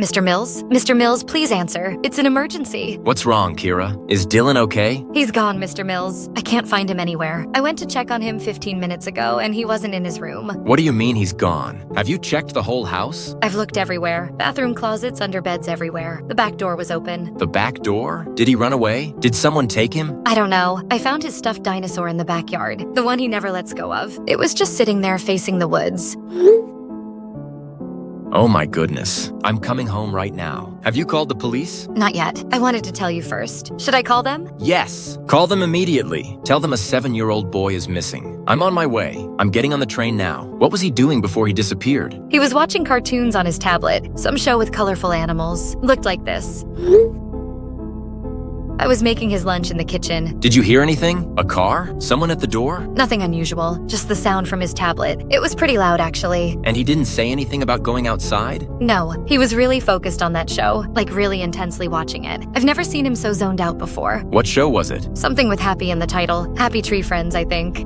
Mr. Mills? Mr. Mills, please answer. It's an emergency. What's wrong, Kira? Is Dylan okay? He's gone, Mr. Mills. I can't find him anywhere. I went to check on him 15 minutes ago, and he wasn't in his room. What do you mean he's gone? Have you checked the whole house? I've looked everywhere. Bathroom closets, under beds, everywhere. The back door was open. The back door? Did he run away? Did someone take him? I don't know. I found his stuffed dinosaur in the backyard, the one he never lets go of. It was just sitting there facing the woods. Oh my goodness. I'm coming home right now. Have you called the police? Not yet. I wanted to tell you first. Should I call them? Yes. Call them immediately. Tell them a 7-year-old boy is missing. I'm on my way. I'm getting on the train now. What was he doing before he disappeared? He was watching cartoons on his tablet. Some show with colorful animals. Looked like this. I was making his lunch in the kitchen. Did you hear anything? A car? Someone at the door? Nothing unusual, just the sound from his tablet. It was pretty loud, actually. And he didn't say anything about going outside? No, he was really focused on that show, like really intensely watching it. I've never seen him so zoned out before. What show was it? Something with happy in the title. Happy Tree Friends, I think.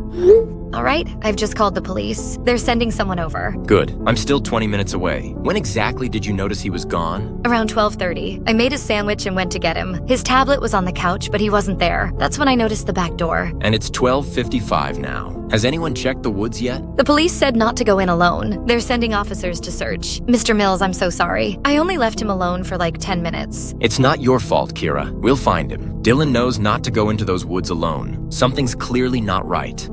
All right, I've just called the police. They're sending someone over. Good. I'm still 20 minutes away. When exactly did you notice he was gone? Around 12:30. I made a sandwich and went to get him. His tablet was on the couch, but he wasn't there. That's when I noticed the back door. And it's 12:55 now. Has anyone checked the woods yet? The police said not to go in alone. They're sending officers to search. Mr. Mills, I'm so sorry. I only left him alone for like 10 minutes. It's not your fault, Kira. We'll find him. Dylan knows not to go into those woods alone. Something's clearly not right.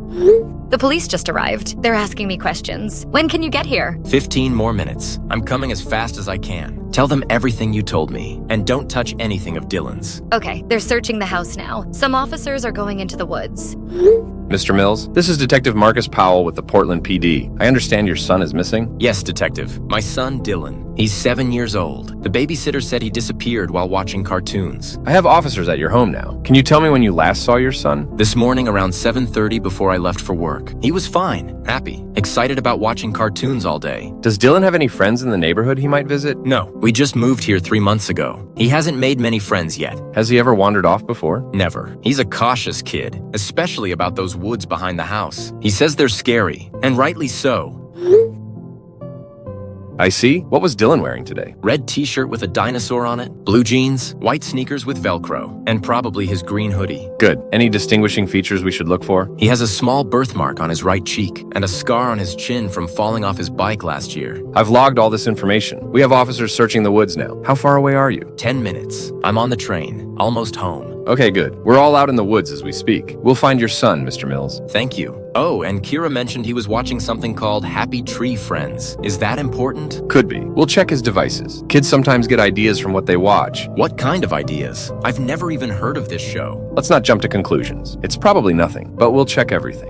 The police just arrived. They're asking me questions. When can you get here? 15 more minutes. I'm coming as fast as I can. Tell them everything you told me, and don't touch anything of Dylan's. Okay, they're searching the house now. Some officers are going into the woods. Mr. Mills, this is Detective Marcus Powell with the Portland PD. I understand your son is missing? Yes, Detective. My son, Dylan. He's 7 years old. The babysitter said he disappeared while watching cartoons. I have officers at your home now. Can you tell me when you last saw your son? This morning around 7:30 before I left for work. He was fine, happy, excited about watching cartoons all day. Does Dylan have any friends in the neighborhood he might visit? No, we just moved here 3 months ago. He hasn't made many friends yet. Has he ever wandered off before? Never. He's a cautious kid, especially about those woods behind the house. He says they're scary, and rightly so. I see. What was Dylan wearing today? Red t-shirt with a dinosaur on it, blue jeans, white sneakers with Velcro, and probably his green hoodie. Good. Any distinguishing features we should look for? He has a small birthmark on his right cheek and a scar on his chin from falling off his bike last year. I've logged all this information. We have officers searching the woods now. How far away are you? 10 minutes. I'm on the train, almost home. Okay, good. We're all out in the woods as we speak. We'll find your son, Mr. Mills. Thank you. Oh, and Kira mentioned he was watching something called Happy Tree Friends. Is that important? Could be. We'll check his devices. Kids sometimes get ideas from what they watch. What kind of ideas? I've never even heard of this show. Let's not jump to conclusions. It's probably nothing, but we'll check everything.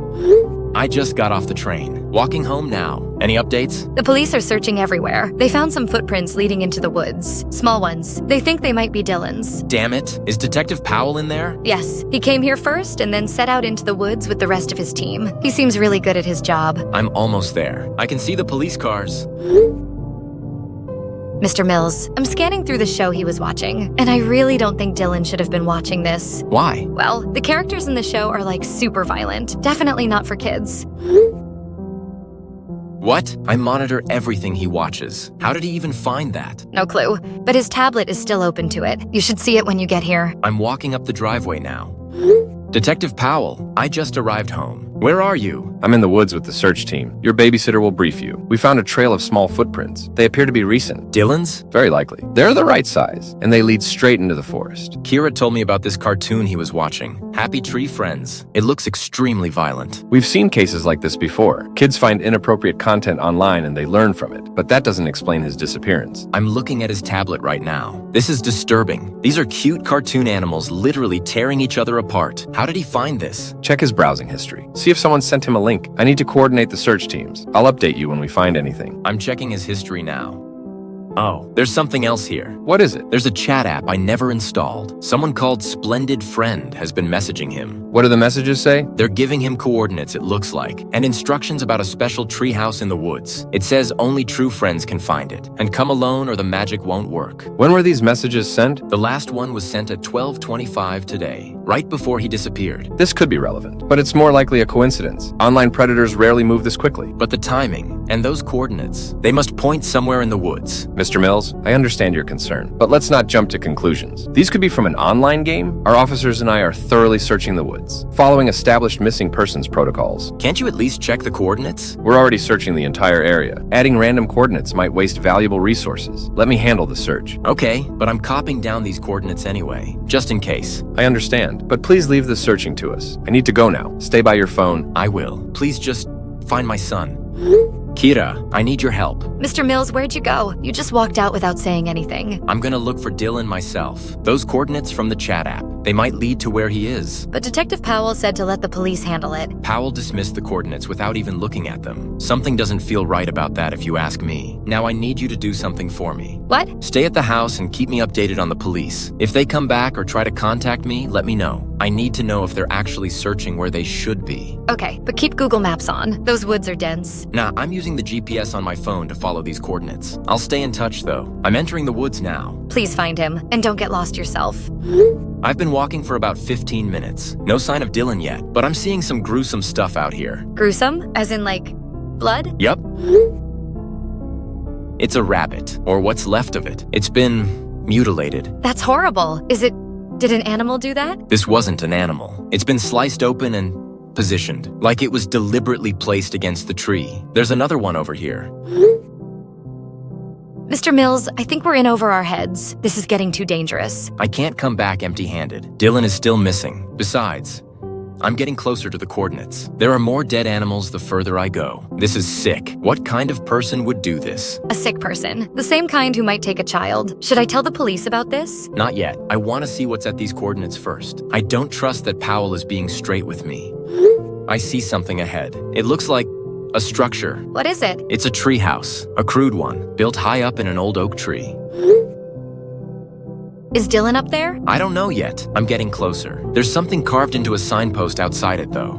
I just got off the train. Walking home now. Any updates? The police are searching everywhere. They found some footprints leading into the woods. Small ones. They think they might be Dylan's. Damn it. Is Detective Powell in there? Yes. He came here first and then set out into the woods with the rest of his team. He seems really good at his job. I'm almost there. I can see the police cars. Mr. Mills, I'm scanning through the show he was watching, and I really don't think Dylan should have been watching this. Why? Well, the characters in the show are like super violent. Definitely not for kids. What? I monitor everything he watches. How did he even find that? No clue, but his tablet is still open to it. You should see it when you get here. I'm walking up the driveway now. Detective Powell, I just arrived home. Where are you? I'm in the woods with the search team. Your babysitter will brief you. We found a trail of small footprints. They appear to be recent. Dylan's? Very likely. They're the right size, and they lead straight into the forest. Kira told me about this cartoon he was watching, Happy Tree Friends. It looks extremely violent. We've seen cases like this before. Kids find inappropriate content online and they learn from it, but that doesn't explain his disappearance. I'm looking at his tablet right now. This is disturbing. These are cute cartoon animals literally tearing each other apart. How did he find this? Check his browsing history. See if someone sent him a link. I need to coordinate the search teams. I'll update you when we find anything. I'm checking his history now. Oh, there's something else here. What is it? There's a chat app I never installed. Someone called Splendid Friend has been messaging him. What do the messages say? They're giving him coordinates, it looks like, and instructions about a special treehouse in the woods. It says only true friends can find it, and come alone or the magic won't work. When were these messages sent? The last one was sent at 12:25 today, right before he disappeared. This could be relevant, but it's more likely a coincidence. Online predators rarely move this quickly. But the timing and those coordinates, they must point somewhere in the woods. Mr. Mills, I understand your concern, but let's not jump to conclusions. These could be from an online game. Our officers and I are thoroughly searching the woods, following established missing persons protocols. Can't you at least check the coordinates? We're already searching the entire area. Adding random coordinates might waste valuable resources. Let me handle the search. Okay, but I'm copying down these coordinates anyway, just in case. I understand, but please leave the searching to us. I need to go now. Stay by your phone. I will. Please just find my son. Kira, I need your help. Mr. Mills, where'd you go? You just walked out without saying anything. I'm gonna look for Dylan myself. Those coordinates from the chat app, they might lead to where he is. But Detective Powell said to let the police handle it. Powell dismissed the coordinates without even looking at them. Something doesn't feel right about that if you ask me. Now I need you to do something for me. What? Stay at the house and keep me updated on the police. If they come back or try to contact me, let me know. I need to know if they're actually searching where they should be. Okay, but keep Google Maps on. Those woods are dense. Nah, I'm using the GPS on my phone to follow these coordinates. I'll stay in touch though. I'm entering the woods now. Please find him, and don't get lost yourself. I've been walking for about 15 minutes. No sign of Dylan yet, but I'm seeing some gruesome stuff out here. Gruesome? As in, like, blood? Yup. It's a rabbit, or what's left of it. It's been mutilated. That's horrible. Did an animal do that? This wasn't an animal. It's been sliced open and positioned, like it was deliberately placed against the tree. There's another one over here. Mr. Mills, I think we're in over our heads. This is getting too dangerous. I can't come back empty-handed. Dylan is still missing. Besides, I'm getting closer to the coordinates. There are more dead animals the further I go. This is sick. What kind of person would do this? A sick person. The same kind who might take a child. Should I tell the police about this? Not yet. I want to see what's at these coordinates first. I don't trust that Powell is being straight with me. I see something ahead. It looks like a structure. What is it? It's a treehouse, a crude one, built high up in an old oak tree. Is Dylan up there? I don't know yet. I'm getting closer. There's something carved into a signpost outside it, though.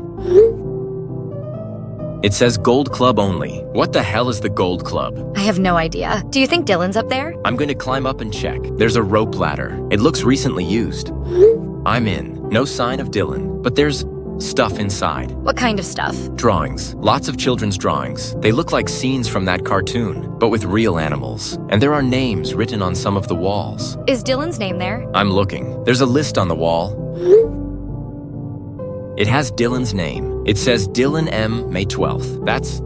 It says Gold Club only. What the hell is the Gold Club? I have no idea. Do you think Dylan's up there? I'm going to climb up and check. There's a rope ladder. It looks recently used. I'm in. No sign of Dylan, but there's stuff inside. What kind of stuff? Drawings. Lots of children's drawings. They look like scenes from that cartoon, but with real animals. And there are names written on some of the walls. Is Dylan's name there? I'm looking. There's a list on the wall. It has Dylan's name. It says Dylan M. May 12th. That's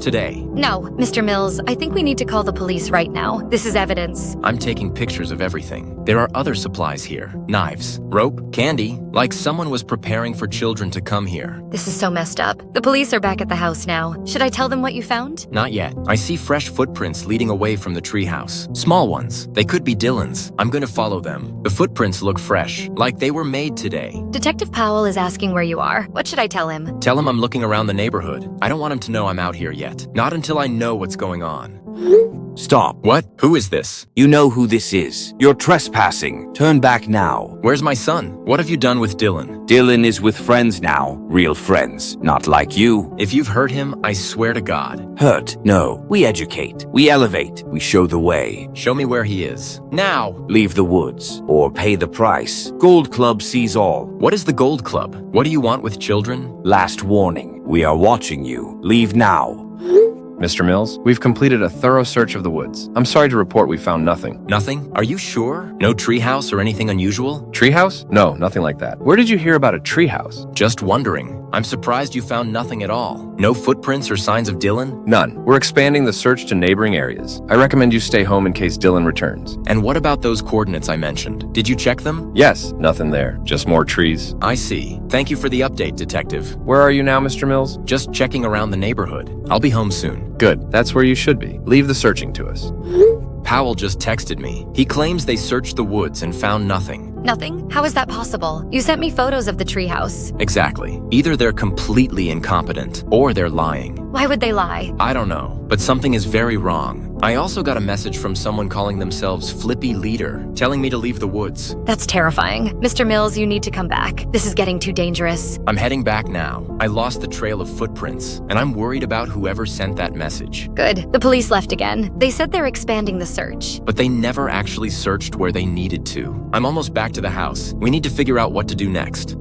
today. No, Mr. Mills, I think we need to call the police right now. This is evidence. I'm taking pictures of everything. There are other supplies here. Knives, rope, candy, like someone was preparing for children to come here. This is so messed up. The police are back at the house now. Should I tell them what you found? Not yet. I see fresh footprints leading away from the treehouse. Small ones. They could be Dylan's. I'm going to follow them. The footprints look fresh, like they were made today. Detective Powell is asking where you are. What should I tell him? Tell him I'm looking around the neighborhood. I don't want him to know I'm out here yet. Not until I know what's going on. Stop. What? Who is this? You know who this is. You're trespassing. Turn back now. Where's my son? What have you done with Dylan? Dylan is with friends now. Real friends. Not like you. If you've hurt him, I swear to God. Hurt? No. We educate. We elevate. We show the way. Show me where he is. Now! Leave the woods. Or pay the price. Gold Club sees all. What is the Gold Club? What do you want with children? Last warning. We are watching you. Leave now. Mr. Mills, we've completed a thorough search of the woods. I'm sorry to report we found nothing. Nothing? Are you sure? No treehouse or anything unusual? Treehouse? No, nothing like that. Where did you hear about a treehouse? Just wondering. I'm surprised you found nothing at all. No footprints or signs of Dylan? None. We're expanding the search to neighboring areas. I recommend you stay home in case Dylan returns. And what about those coordinates I mentioned? Did you check them? Yes, nothing there. Just more trees. I see. Thank you for the update, Detective. Where are you now, Mr. Mills? Just checking around the neighborhood. I'll be home soon. Good. That's where you should be. Leave the searching to us. Powell just texted me. He claims they searched the woods and found nothing. Nothing? How is that possible? You sent me photos of the treehouse. Exactly. Either they're completely incompetent, or they're lying. Why would they lie? I don't know, but something is very wrong. I also got a message from someone calling themselves Flippy Leader, telling me to leave the woods. That's terrifying. Mr. Mills, you need to come back. This is getting too dangerous. I'm heading back now. I lost the trail of footprints, and I'm worried about whoever sent that message. Good. The police left again. They said they're expanding the search. But they never actually searched where they needed to. I'm almost back to the house. We need to figure out what to do next.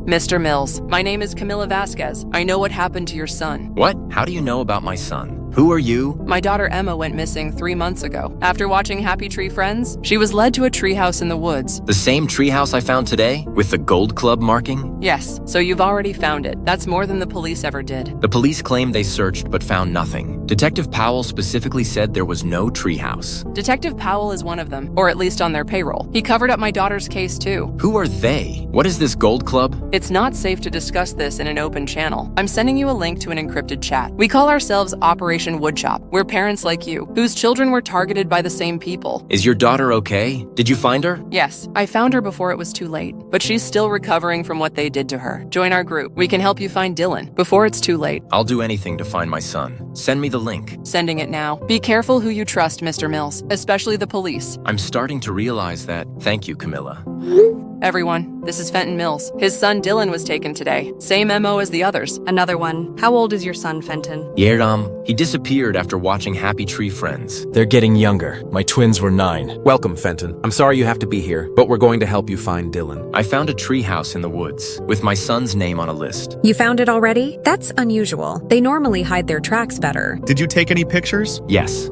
Mr. Mills, my name is Camila Vasquez. I know what happened to your son. What? How do you know about my son? Who are you? My daughter Emma went missing 3 months ago. After watching Happy Tree Friends, she was led to a treehouse in the woods. The same treehouse I found today? With the Gold Club marking? Yes, so you've already found it. That's more than the police ever did. The police claim they searched but found nothing. Detective Powell specifically said there was no treehouse. Detective Powell is one of them, or at least on their payroll. He covered up my daughter's case too. Who are they? What is this Gold Club? It's not safe to discuss this in an open channel. I'm sending you a link to an encrypted chat. We call ourselves Operation Woodchop. We're parents like you, whose children were targeted by the same people. Is your daughter okay? Did you find her? Yes, I found her before it was too late, but she's still recovering from what they did to her. Join our group. We can help you find Dylan before it's too late. I'll do anything to find my son. Send me the link. Sending it now. Be careful who you trust, Mr. Mills, especially the police. I'm starting to realize that. Thank you, Camilla. Everyone, this is Fenton Mills. His son Dylan was taken today. Same MO as the others. Another one. How old is your son, Fenton? Yeram, he disappeared after watching Happy Tree Friends. They're getting younger. My twins were 9. Welcome, Fenton. I'm sorry you have to be here, but we're going to help you find Dylan. I found a tree house in the woods, with my son's name on a list. You found it already? That's unusual. They normally hide their tracks better. Did you take any pictures? Yes.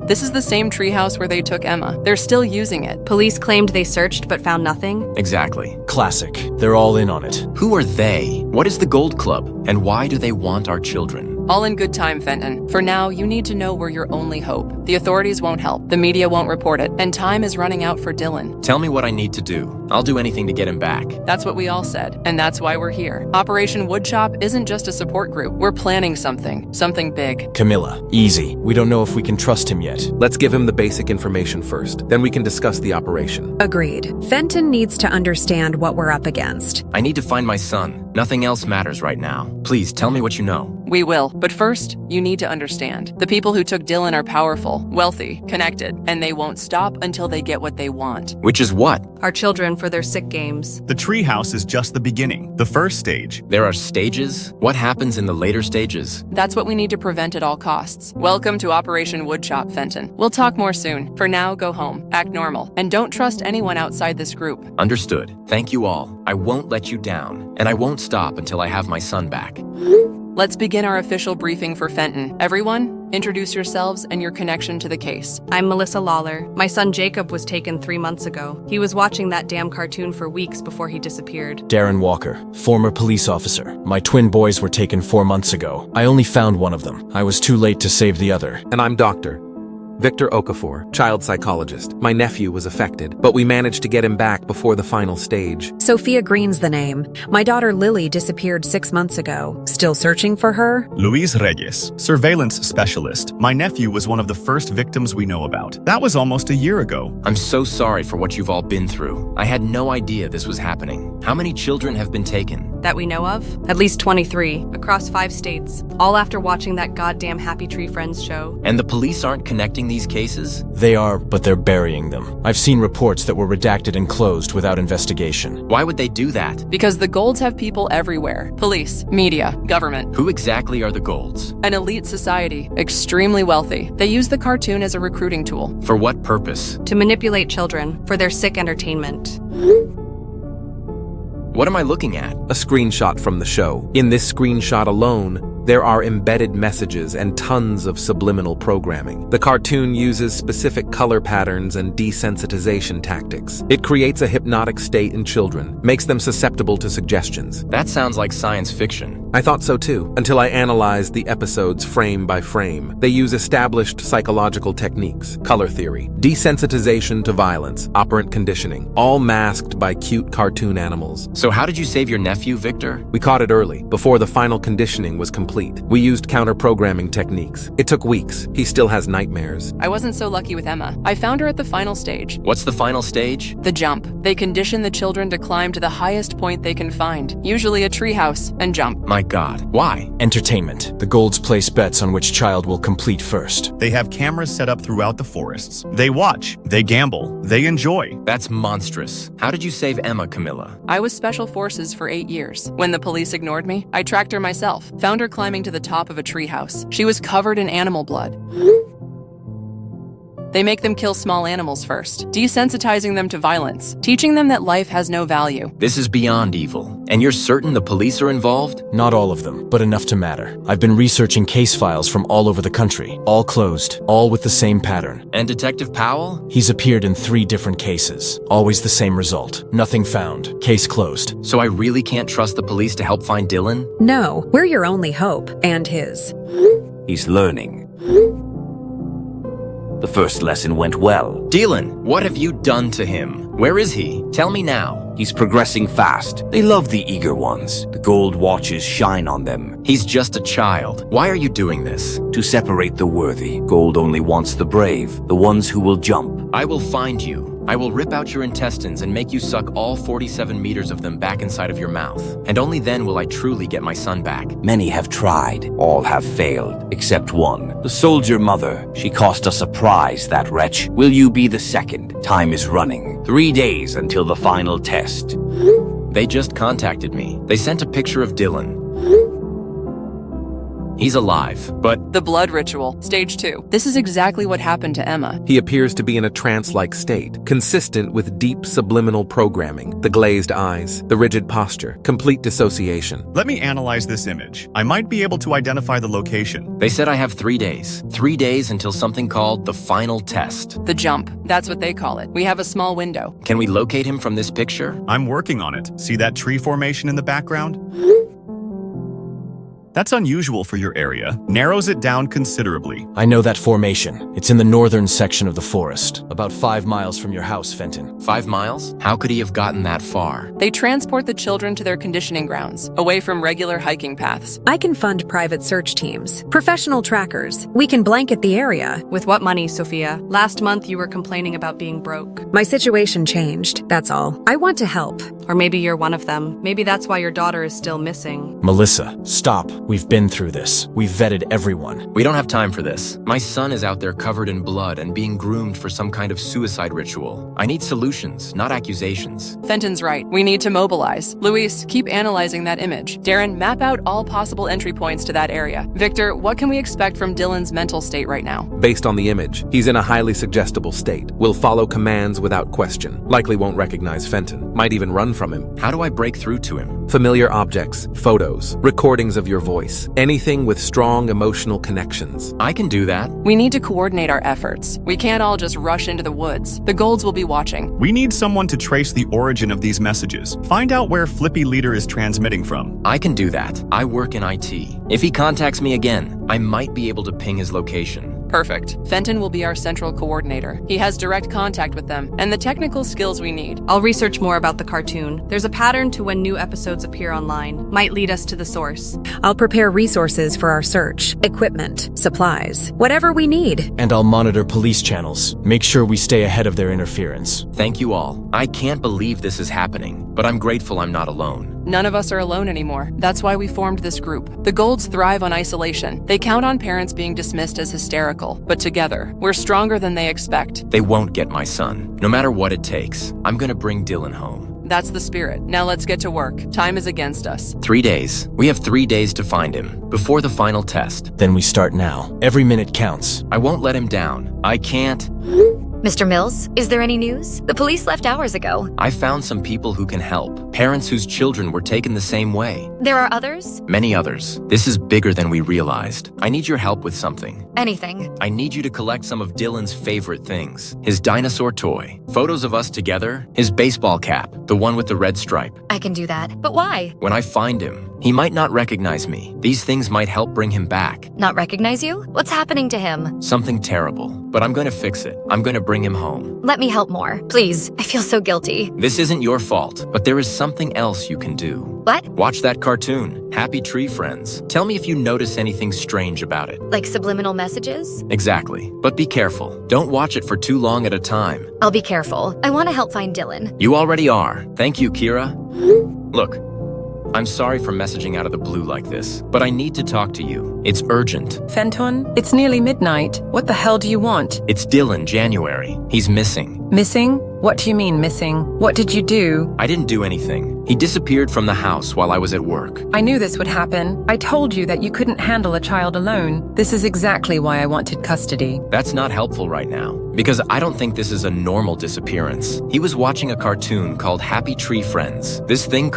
This is the same treehouse where they took Emma. They're still using it. Police claimed they searched but found nothing. Exactly. Classic. They're all in on it. Who are they? What is the Gold Club? And why do they want our children? All in good time, Fenton. For now, you need to know we're your only hope. The authorities won't help, the media won't report it, and time is running out for Dylan. Tell me what I need to do. I'll do anything to get him back. That's what we all said, and that's why we're here. Operation Woodchop isn't just a support group. We're planning something big. Camilla, easy. We don't know if we can trust him yet. Let's give him the basic information first. Then we can discuss the operation. Agreed. Fenton needs to understand what we're up against. I need to find my son. Nothing else matters right now. Please, tell me what you know. We will, but first, you need to understand. The people who took Dylan are powerful, wealthy, connected, and they won't stop until they get what they want. Which is what? Our children for their sick games. The treehouse is just the beginning, the first stage. There are stages? What happens in the later stages? That's what we need to prevent at all costs. Welcome to Operation Woodchop, Fenton. We'll talk more soon. For now, go home, act normal, and don't trust anyone outside this group. Understood. Thank you all. I won't let you down, and I won't stop until I have my son back. Let's begin our official briefing for Fenton. Everyone, introduce yourselves and your connection to the case. I'm Melissa Lawler. My son Jacob was taken 3 months ago. He was watching that damn cartoon for weeks before he disappeared. Darren Walker, former police officer. My twin boys were taken 4 months ago. I only found one of them. I was too late to save the other. And I'm Dr. Victor Okafor, child psychologist. My nephew was affected, but we managed to get him back before the final stage. Sophia Green's the name. My daughter Lily disappeared 6 months ago. Still searching for her? Luis Reyes, surveillance specialist. My nephew was one of the first victims we know about. That was almost a year ago. I'm so sorry for what you've all been through. I had no idea this was happening. How many children have been taken? That we know of? At least 23, across 5 states. All after watching that goddamn Happy Tree Friends show. And the police aren't connecting these cases? They are, but they're burying them. I've seen reports that were redacted and closed without investigation. Why would they do that? Because the Golds have people everywhere. Police, media, government. Who exactly are the Golds? An elite society, extremely wealthy. They use the cartoon as a recruiting tool. For what purpose? To manipulate children for their sick entertainment. What am I looking at? A screenshot from the show. In this screenshot alone, there are embedded messages and tons of subliminal programming. The cartoon uses specific color patterns and desensitization tactics. It creates a hypnotic state in children, makes them susceptible to suggestions. That sounds like science fiction. I thought so too, until I analyzed the episodes frame by frame. They use established psychological techniques, color theory, desensitization to violence, operant conditioning, all masked by cute cartoon animals. So how did you save your nephew, Victor? We caught it early, before the final conditioning was complete. We used counter-programming techniques. It took weeks. He still has nightmares. I wasn't so lucky with Emma. I found her at the final stage. What's the final stage? The jump. They condition the children to climb to the highest point they can find, usually a treehouse, and jump. My God, why? Entertainment. The Golds place bets on which child will complete first. They have cameras set up throughout the forests. They watch, they gamble, they enjoy. That's monstrous. How did you save Emma, Camilla? I was special forces for 8 years. When the police ignored me, I tracked her myself, found her climbing to the top of a treehouse. She was covered in animal blood. They make them kill small animals first, desensitizing them to violence, teaching them that life has no value. This is beyond evil. And you're certain the police are involved? Not all of them, but enough to matter. I've been researching case files from all over the country, all closed, all with the same pattern. And Detective Powell? He's appeared in 3 different cases. Always the same result. Nothing found. Case closed. So I really can't trust the police to help find Dylan? No, we're your only hope, and his. He's learning. The first lesson went well. Dylan, what have you done to him? Where is he? Tell me now. He's progressing fast. They love the eager ones. The gold watches shine on them. He's just a child. Why are you doing this? To separate the worthy. Gold only wants the brave, the ones who will jump. I will find you. I will rip out your intestines and make you suck all 47 meters of them back inside of your mouth. And only then will I truly get my son back. Many have tried. All have failed, except one. The soldier mother. She cost us a prize, that wretch. Will you be the second? Time is running. 3 days until the final test. They just contacted me. They sent a picture of Dylan. He's alive, but... The blood ritual, stage 2. This is exactly what happened to Emma. He appears to be in a trance-like state, consistent with deep subliminal programming, the glazed eyes, the rigid posture, complete dissociation. Let me analyze this image. I might be able to identify the location. They said I have 3 days. 3 days until something called the final test. The jump, that's what they call it. We have a small window. Can we locate him from this picture? I'm working on it. See that tree formation in the background? That's unusual for your area. Narrows it down considerably. I know that formation. It's in the northern section of the forest, about 5 miles from your house, Fenton. 5 miles? How could he have gotten that far? They transport the children to their conditioning grounds, away from regular hiking paths. I can fund private search teams, professional trackers. We can blanket the area. With what money, Sophia? Last month you were complaining about being broke. My situation changed, that's all. I want to help. Or maybe you're one of them. Maybe that's why your daughter is still missing. Melissa, stop. We've been through this. We've vetted everyone. We don't have time for this. My son is out there covered in blood and being groomed for some kind of suicide ritual. I need solutions, not accusations. Fenton's right. We need to mobilize. Luis, keep analyzing that image. Darren, map out all possible entry points to that area. Victor, what can we expect from Dylan's mental state right now? Based on the image, he's in a highly suggestible state. Will follow commands without question. Likely won't recognize Fenton. Might even run from him. How do I break through to him? Familiar objects, photos, recordings of your voice. Anything with strong emotional connections. I can do that. We need to coordinate our efforts. We can't all just rush into the woods. The Golds will be watching. We need someone to trace the origin of these messages. Find out where Flippy Leader is transmitting from. I can do that. I work in IT. If he contacts me again, I might be able to ping his location. Perfect. Fenton will be our central coordinator. He has direct contact with them and the technical skills we need. I'll research more about the cartoon. There's a pattern to when new episodes appear online. Might lead us to the source. I'll prepare resources for our search, equipment, supplies, whatever we need. And I'll monitor police channels. Make sure we stay ahead of their interference. Thank you all. I can't believe this is happening, but I'm grateful I'm not alone. None of us are alone anymore. That's why we formed this group. The Golds thrive on isolation. They count on parents being dismissed as hysterical. But together, we're stronger than they expect. They won't get my son. No matter what it takes, I'm gonna bring Dylan home. That's the spirit. Now let's get to work. Time is against us. 3 days. We have 3 days to find him, before the final test. Then we start now. Every minute counts. I won't let him down. I can't. Mr. Mills, is there any news? The police left hours ago. I found some people who can help. Parents whose children were taken the same way. There are others? Many others. This is bigger than we realized. I need your help with something. Anything. I need you to collect some of Dylan's favorite things. His dinosaur toy, photos of us together, his baseball cap, the one with the red stripe. I can do that. But why? When I find him, He might not recognize me. These things might help bring him back. Not recognize you? What's happening to him? Something terrible, but I'm going to fix it. I'm going to bring him home. Let me help more. Please, I feel so guilty. This isn't your fault, but there is something else you can do. What? Watch that cartoon, Happy Tree Friends. Tell me if you notice anything strange about it. Like subliminal messages? Exactly, but be careful. Don't watch it for too long at a time. I'll be careful. I want to help find Dylan. You already are. Thank you, Kira. Look, I'm sorry for messaging out of the blue like this, but I need to talk to you. It's urgent. Fenton, it's nearly midnight. What the hell do you want? It's Dylan, January. He's missing. Missing? What do you mean missing? What did you do? I didn't do anything. He disappeared from the house while I was at work. I knew this would happen. I told you that you couldn't handle a child alone. This is exactly why I wanted custody. That's not helpful right now, because I don't think this is a normal disappearance. He was watching a cartoon called Happy Tree Friends. This thing,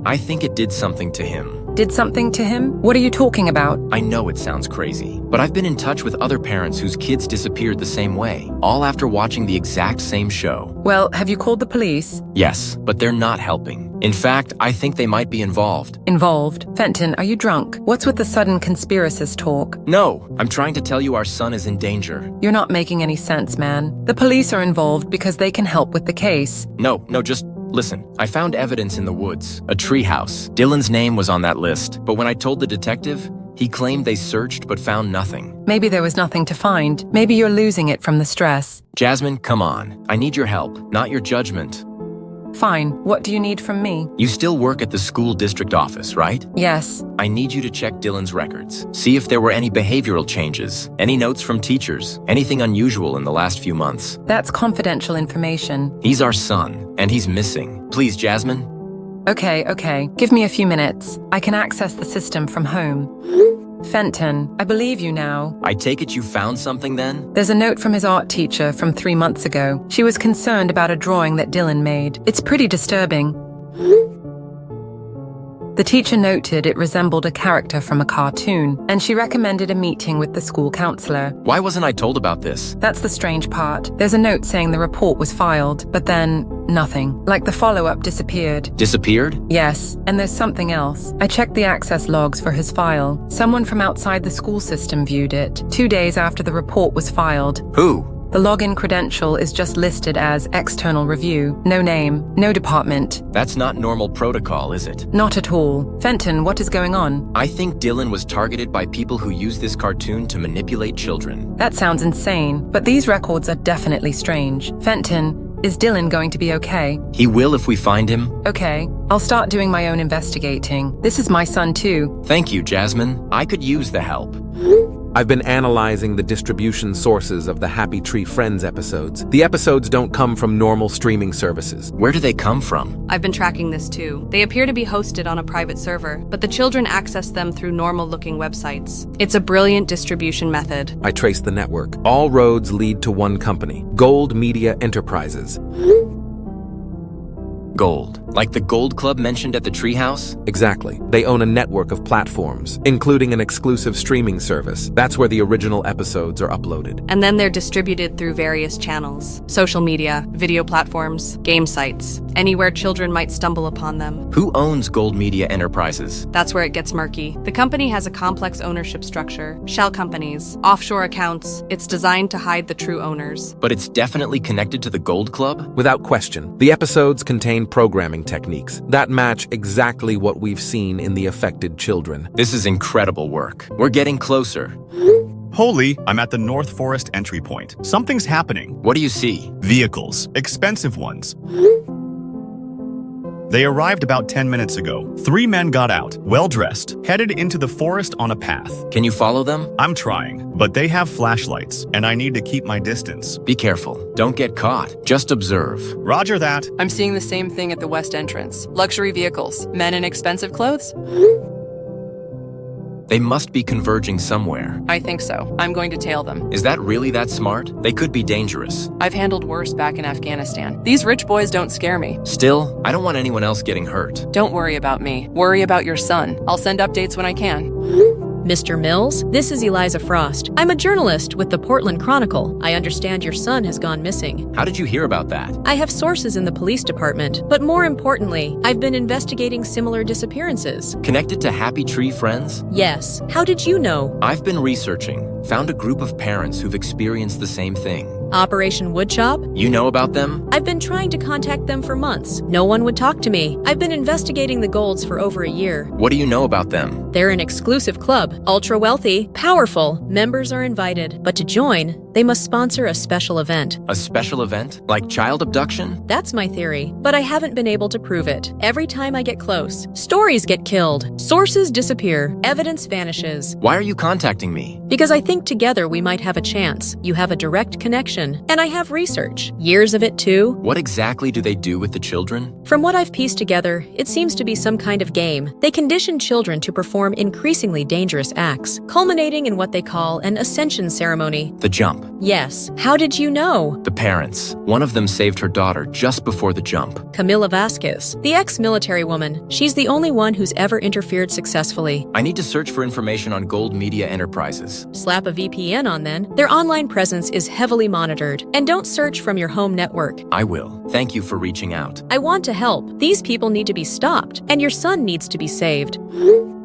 I think it did something to him. Did something to him? What are you talking about? I know it sounds crazy, but I've been in touch with other parents whose kids disappeared the same way, all after watching the exact same show. Well, have you called the police? Yes, but they're not helping. In fact, I think they might be involved. Involved? Fenton, are you drunk? What's with the sudden conspiracist talk? No, I'm trying to tell you our son is in danger. You're not making any sense, man. The police are involved because they can help with the case. No, just listen. I found evidence in the woods, a treehouse. Dylan's name was on that list, but when I told the detective, he claimed they searched but found nothing. Maybe there was nothing to find. Maybe you're losing it from the stress. Jasmine, come on. I need your help, not your judgment. Fine. What do you need from me? You still work at the school district office, right? Yes. I need you to check Dylan's records. See if there were any behavioral changes, any notes from teachers, anything unusual in the last few months. That's confidential information. He's our son, and he's missing. Please, Jasmine. Okay. Give me a few minutes. I can access the system from home. Fenton, I believe you now. I take it you found something then? There's a note from his art teacher from 3 months ago. She was concerned about a drawing that Dylan made. It's pretty disturbing. The teacher noted it resembled a character from a cartoon, and she recommended a meeting with the school counselor. Why wasn't I told about this? That's the strange part. There's a note saying the report was filed, but then nothing. Like the follow-up disappeared. Disappeared? Yes, and there's something else. I checked the access logs for his file. Someone from outside the school system viewed it, 2 days after the report was filed. Who? The login credential is just listed as external review. No name, no department. That's not normal protocol, is it? Not at all. Fenton, what is going on? I think Dylan was targeted by people who use this cartoon to manipulate children. That sounds insane, but these records are definitely strange. Fenton, is Dylan going to be okay? He will if we find him. Okay, I'll start doing my own investigating. This is my son too. Thank you, Jasmine. I could use the help. I've been analyzing the distribution sources of the Happy Tree Friends episodes. The episodes don't come from normal streaming services. Where do they come from? I've been tracking this too. They appear to be hosted on a private server, but the children access them through normal-looking websites. It's a brilliant distribution method. I traced the network. All roads lead to one company, Gold Media Enterprises. Gold. Like the Gold Club mentioned at the treehouse? Exactly. They own a network of platforms, including an exclusive streaming service. That's where the original episodes are uploaded. And then they're distributed through various channels. Social media, video platforms, game sites. Anywhere children might stumble upon them. Who owns Gold Media Enterprises? That's where it gets murky. The company has a complex ownership structure. Shell companies, offshore accounts. It's designed to hide the true owners. But it's definitely connected to the Gold Club? Without question. The episodes contain programming techniques that match exactly what we've seen in the affected children. This is incredible work. We're getting closer. Holy, I'm at the North Forest entry point. Something's happening. What do you see? Vehicles. Expensive ones. They arrived about 10 minutes ago. 3 men got out, well-dressed, headed into the forest on a path. Can you follow them? I'm trying, but they have flashlights, and I need to keep my distance. Be careful. Don't get caught. Just observe. Roger that. I'm seeing the same thing at the west entrance. Luxury vehicles, men in expensive clothes? They must be converging somewhere. I think so. I'm going to tail them. Is that really that smart? They could be dangerous. I've handled worse back in Afghanistan. These rich boys don't scare me. Still, I don't want anyone else getting hurt. Don't worry about me. Worry about your son. I'll send updates when I can. Mr. Mills, this is Eliza Frost. I'm a journalist with the Portland Chronicle. I understand your son has gone missing. How did you hear about that? I have sources in the police department, but more importantly, I've been investigating similar disappearances. Connected to Happy Tree Friends? Yes. How did you know? I've been researching, found a group of parents who've experienced the same thing. Operation Woodchop? You know about them? I've been trying to contact them for months. No one would talk to me. I've been investigating the Golds for over a year. What do you know about them? They're an exclusive club, ultra wealthy, powerful. Members are invited, but to join, they must sponsor a special event. A special event? Like child abduction? That's my theory, but I haven't been able to prove it. Every time I get close, stories get killed, sources disappear, evidence vanishes. Why are you contacting me? Because I think together we might have a chance. You have a direct connection, and I have research. Years of it too. What exactly do they do with the children? From what I've pieced together, it seems to be some kind of game. They condition children to perform increasingly dangerous acts, culminating in what they call an ascension ceremony. The jump. Yes. How did you know? The parents. One of them saved her daughter just before the jump. Camilla Vasquez, the ex-military woman. She's the only one who's ever interfered successfully. I need to search for information on Gold Media Enterprises. Slap a VPN on then. Their online presence is heavily monitored. And don't search from your home network. I will. Thank you for reaching out. I want to help. These people need to be stopped, and your son needs to be saved.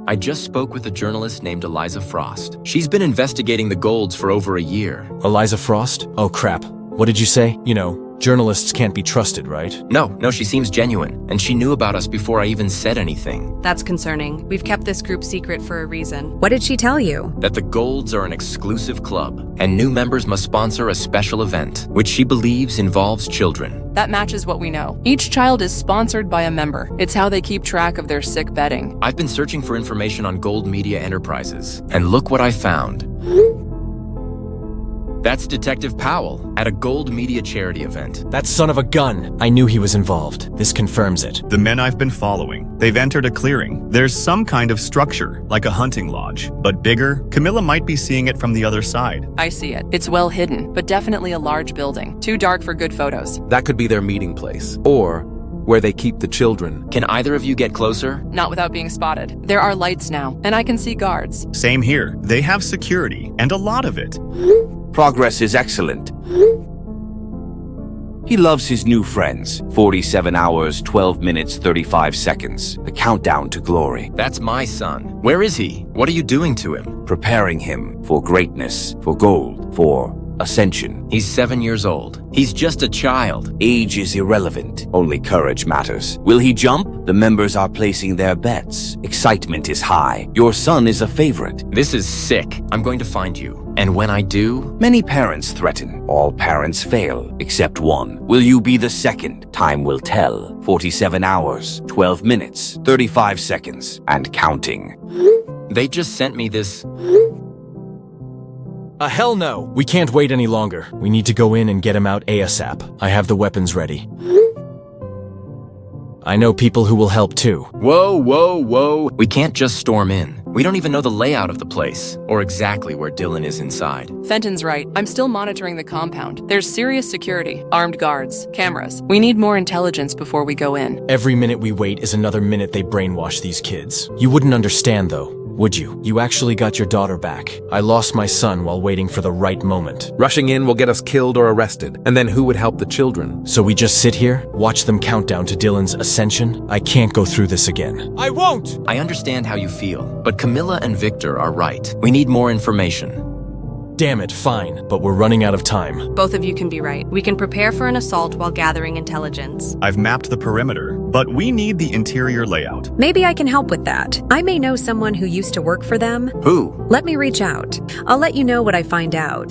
I just spoke with a journalist named Eliza Frost. She's been investigating the Golds for over a year. Eliza Frost? Oh crap. What did you say? You know, journalists can't be trusted, right? No, she seems genuine, and she knew about us before I even said anything. That's concerning. We've kept this group secret for a reason. What did she tell you? That the Golds are an exclusive club, and new members must sponsor a special event, which she believes involves children. That matches what we know. Each child is sponsored by a member. It's how they keep track of their sick betting. I've been searching for information on Gold Media Enterprises, and look what I found. That's Detective Powell at a Gold Media charity event. That son of a gun! I knew he was involved. This confirms it. The men I've been following, they've entered a clearing. There's some kind of structure, like a hunting lodge, but bigger. Camilla might be seeing it from the other side. I see it. It's well hidden, but definitely a large building. Too dark for good photos. That could be their meeting place, or where they keep the children. Can either of you get closer? Not without being spotted. There are lights now, and I can see guards. Same here. They have security, and a lot of it. Progress is excellent. He loves his new friends. 47 hours, 12 minutes, 35 seconds. The countdown to glory. That's my son. Where is he? What are you doing to him? Preparing him for greatness, for gold, for ascension. He's 7 years old. He's just a child. Age is irrelevant. Only courage matters. Will he jump? The members are placing their bets. Excitement is high. Your son is a favorite. This is sick. I'm going to find you. And when I do... Many parents threaten. All parents fail, except one. Will you be the second? Time will tell. 47 hours, 12 minutes, 35 seconds, and counting. They just sent me this... Hell no! We can't wait any longer. We need to go in and get him out ASAP. I have the weapons ready. I know people who will help too. Whoa. We can't just storm in. We don't even know the layout of the place, or exactly where Dylan is inside. Fenton's right. I'm still monitoring the compound. There's serious security, armed guards, cameras. We need more intelligence before we go in. Every minute we wait is another minute they brainwash these kids. You wouldn't understand though, would you? You actually got your daughter back. I lost my son while waiting for the right moment. Rushing in will get us killed or arrested, and then who would help the children? So we just sit here, watch them count down to Dylan's ascension? I can't go through this again. I won't! I understand how you feel, but Camilla and Victor are right. We need more information. Damn it, fine, but we're running out of time. Both of you can be right. We can prepare for an assault while gathering intelligence. I've mapped the perimeter, but we need the interior layout. Maybe I can help with that. I may know someone who used to work for them. Who? Let me reach out. I'll let you know what I find out.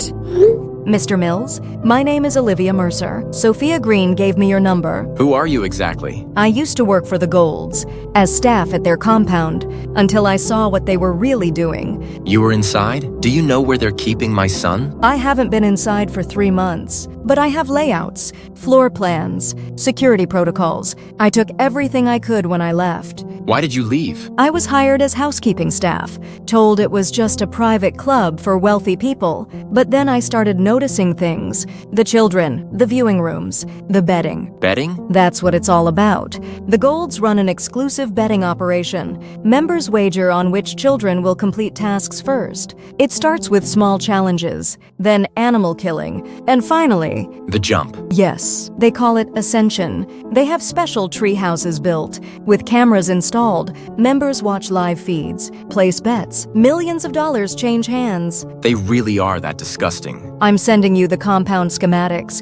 Mr. Mills, my name is Olivia Mercer. Sophia Green gave me your number. Who are you exactly? I used to work for the Golds, as staff at their compound, until I saw what they were really doing. You were inside? Do you know where they're keeping my son? I haven't been inside for 3 months, but I have layouts, floor plans, security protocols. I took everything I could when I left. Why did you leave? I was hired as housekeeping staff, told it was just a private club for wealthy people, but then I started noticing things. The children, the viewing rooms, the betting. Betting? That's what it's all about. The Golds run an exclusive betting operation. Members wager on which children will complete tasks first. It starts with small challenges, then animal killing, and finally... The jump. Yes, they call it Ascension. They have special tree houses built. With cameras installed, members watch live feeds, place bets. Millions of dollars change hands. They really are that disgusting. I'm sending you the compound schematics.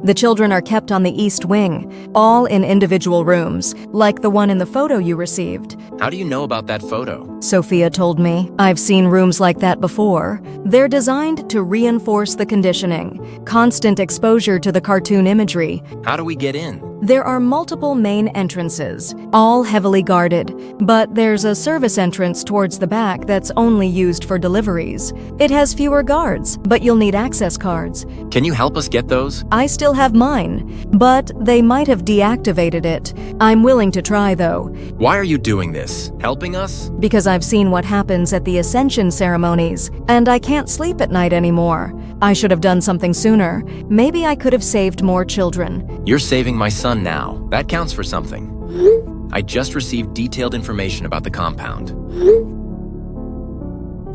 The children are kept on the east wing, all in individual rooms, like the one in the photo you received. How do you know about that photo? Sophia told me. I've seen rooms like that before. They're designed to reinforce the conditioning, constant exposure to the cartoon imagery. How do we get in? There are multiple main entrances, all heavily guarded, but there's a service entrance towards the back that's only used for deliveries. It has fewer guards, but you'll need access cards. Can you help us get those? I still have mine, but they might have deactivated it. I'm willing to try, though. Why are you doing this? Helping us? Because I've seen what happens at the Ascension ceremonies, and I can't sleep at night anymore. I should have done something sooner. Maybe I could have saved more children. You're saving my son now. That counts for something. I just received detailed information about the compound.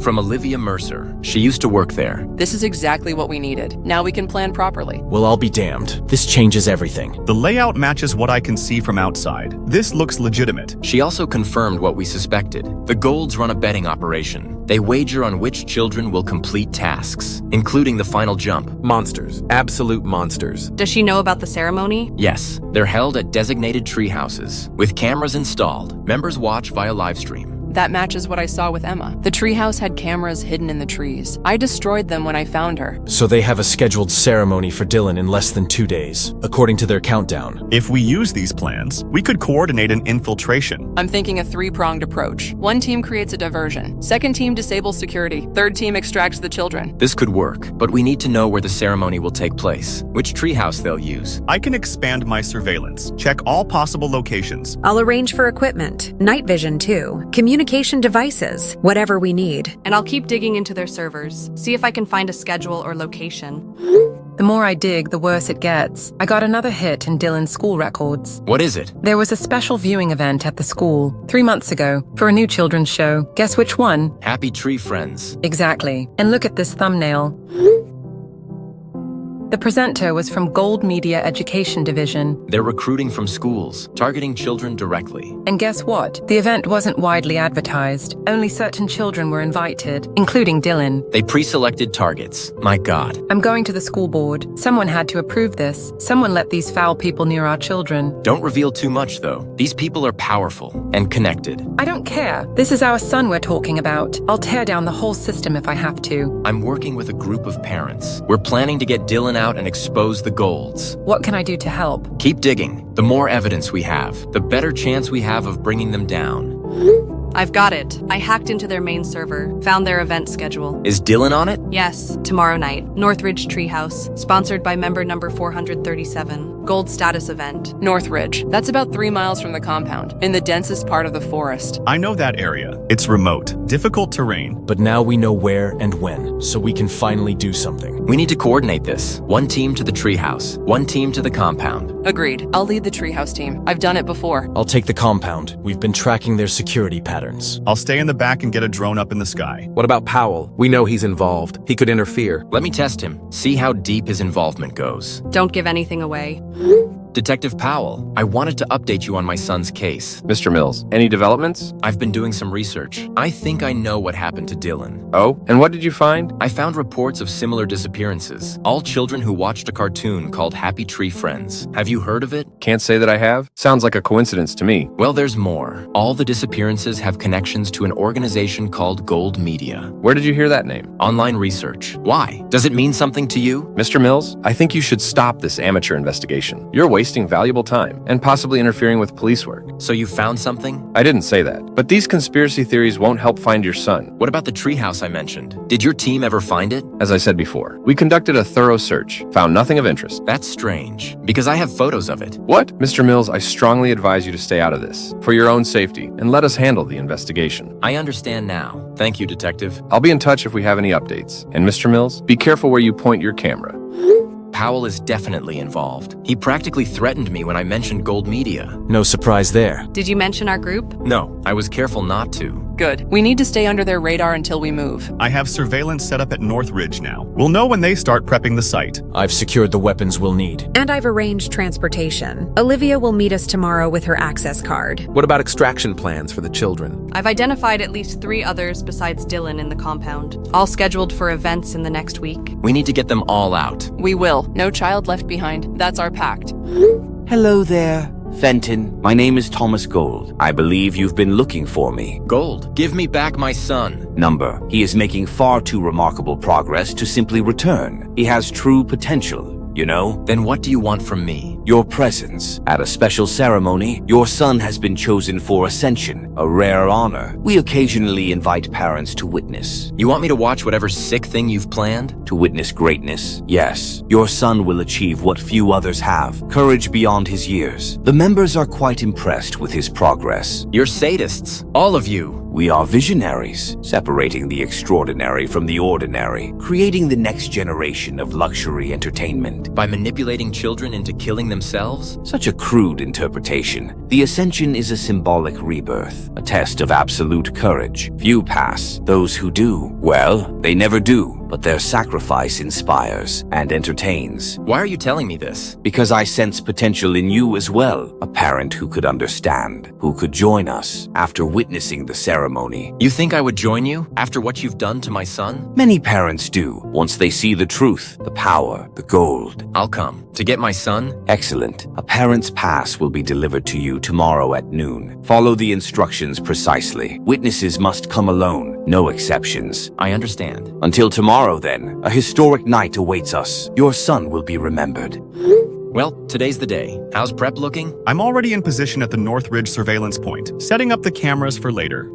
From Olivia Mercer. She used to work there. This is exactly what we needed. Now we can plan properly. Well, I'll be damned. This changes everything. The layout matches what I can see from outside. This looks legitimate. She also confirmed what we suspected. The Golds run a betting operation. They wager on which children will complete tasks, including the final jump. Monsters. Absolute monsters. Does she know about the ceremony? Yes, they're held at designated tree houses. With cameras installed, members watch via live stream. That matches what I saw with Emma. The treehouse had cameras hidden in the trees. I destroyed them when I found her. So they have a scheduled ceremony for Dylan in less than 2 days, according to their countdown. If we use these plans, we could coordinate an infiltration. I'm thinking a three-pronged approach. One team creates a diversion. Second team disables security. Third team extracts the children. This could work, but we need to know where the ceremony will take place, which treehouse they'll use. I can expand my surveillance, check all possible locations. I'll arrange for equipment, night vision too, communication devices, whatever we need. And I'll keep digging into their servers, see if I can find a schedule or location. The more I dig, the worse it gets. I got another hit in Dylan's school records. What is it? There was a special viewing event at the school 3 months ago for a new children's show. Guess which one? Happy Tree Friends. Exactly. And look at this thumbnail. The presenter was from Gold Media Education Division. They're recruiting from schools, targeting children directly. And guess what? The event wasn't widely advertised. Only certain children were invited, including Dylan. They pre-selected targets. My God. I'm going to the school board. Someone had to approve this. Someone let these foul people near our children. Don't reveal too much, though. These people are powerful and connected. I don't care. This is our son we're talking about. I'll tear down the whole system if I have to. I'm working with a group of parents. We're planning to get Dylan out and expose the Golds. What can I do to help? Keep digging. The more evidence we have, the better chance we have of bringing them down. I've got it. I hacked into their main server, found their event schedule. Is Dylan on it? Yes, tomorrow night, Northridge Treehouse, sponsored by member number 437, Gold Status Event. Northridge. That's about 3 miles from the compound, in the densest part of the forest. I know that area. It's remote, difficult terrain. But now we know where and when, so we can finally do something. We need to coordinate this. One team to the treehouse, one team to the compound. Agreed. I'll lead the treehouse team. I've done it before. I'll take the compound. We've been tracking their security patterns. I'll stay in the back and get a drone up in the sky. What about Powell? We know he's involved. He could interfere. Let me test him. See how deep his involvement goes. Don't give anything away. Detective Powell, I wanted to update you on my son's case. Mr. Mills, any developments? I've been doing some research. I think I know what happened to Dylan. Oh, and what did you find? I found reports of similar disappearances. All children who watched a cartoon called Happy Tree Friends. Have you heard of it? Can't say that I have. Sounds like a coincidence to me. Well, there's more. All the disappearances have connections to an organization called Gold Media. Where did you hear that name? Online research. Why? Does it mean something to you? Mr. Mills, I think you should stop this amateur investigation. You're wasting wasting valuable time and possibly interfering with police work. So you found something? I didn't say that, but these conspiracy theories won't help find your son. What about the treehouse I mentioned? Did your team ever find it? As I said before, we conducted a thorough search, found nothing of interest. That's strange, because I have photos of it. What? Mr. Mills, I strongly advise you to stay out of this, for your own safety, and let us handle the investigation. I understand now. Thank you, Detective. I'll be in touch if we have any updates. And Mr. Mills, be careful where you point your camera. Powell is definitely involved. He practically threatened me when I mentioned Gold Media. No surprise there. Did you mention our group? No, I was careful not to. Good. We need to stay under their radar until we move. I have surveillance set up at Northridge now. We'll know when they start prepping the site. I've secured the weapons we'll need. And I've arranged transportation. Olivia will meet us tomorrow with her access card. What about extraction plans for the children? I've identified at least 3 others besides Dylan in the compound, all scheduled for events in the next week. We need to get them all out. We will. No child left behind. That's our pact. Hello there, Fenton. My name is Thomas Gold. I believe you've been looking for me. Gold, give me back my son. Number, he is making far too remarkable progress to simply return. He has true potential. You know? Then what do you want from me? Your presence. At a special ceremony, your son has been chosen for ascension, a rare honor. We occasionally invite parents to witness. You want me to watch whatever sick thing you've planned? To witness greatness? Yes. Your son will achieve what few others have, courage beyond his years. The members are quite impressed with his progress. You're sadists, all of you. We are visionaries, separating the extraordinary from the ordinary, creating the next generation of luxury entertainment. By manipulating children into killing themselves? Such a crude interpretation. The ascension is a symbolic rebirth, a test of absolute courage. Few pass. Those who do, well, they never do. But their sacrifice inspires and entertains. Why are you telling me this? Because I sense potential in you as well. A parent who could understand, who could join us after witnessing the ceremony. You think I would join you after what you've done to my son? Many parents do, once they see the truth, the power, the gold. I'll come. To get my son? Excellent. A parent's pass will be delivered to you tomorrow at noon. Follow the instructions precisely. Witnesses must come alone, no exceptions. I understand. Until tomorrow, then, a historic night awaits us. Your son will be remembered. Well, today's the day. How's prep looking? I'm already in position at the Northridge surveillance point, setting up the cameras for later.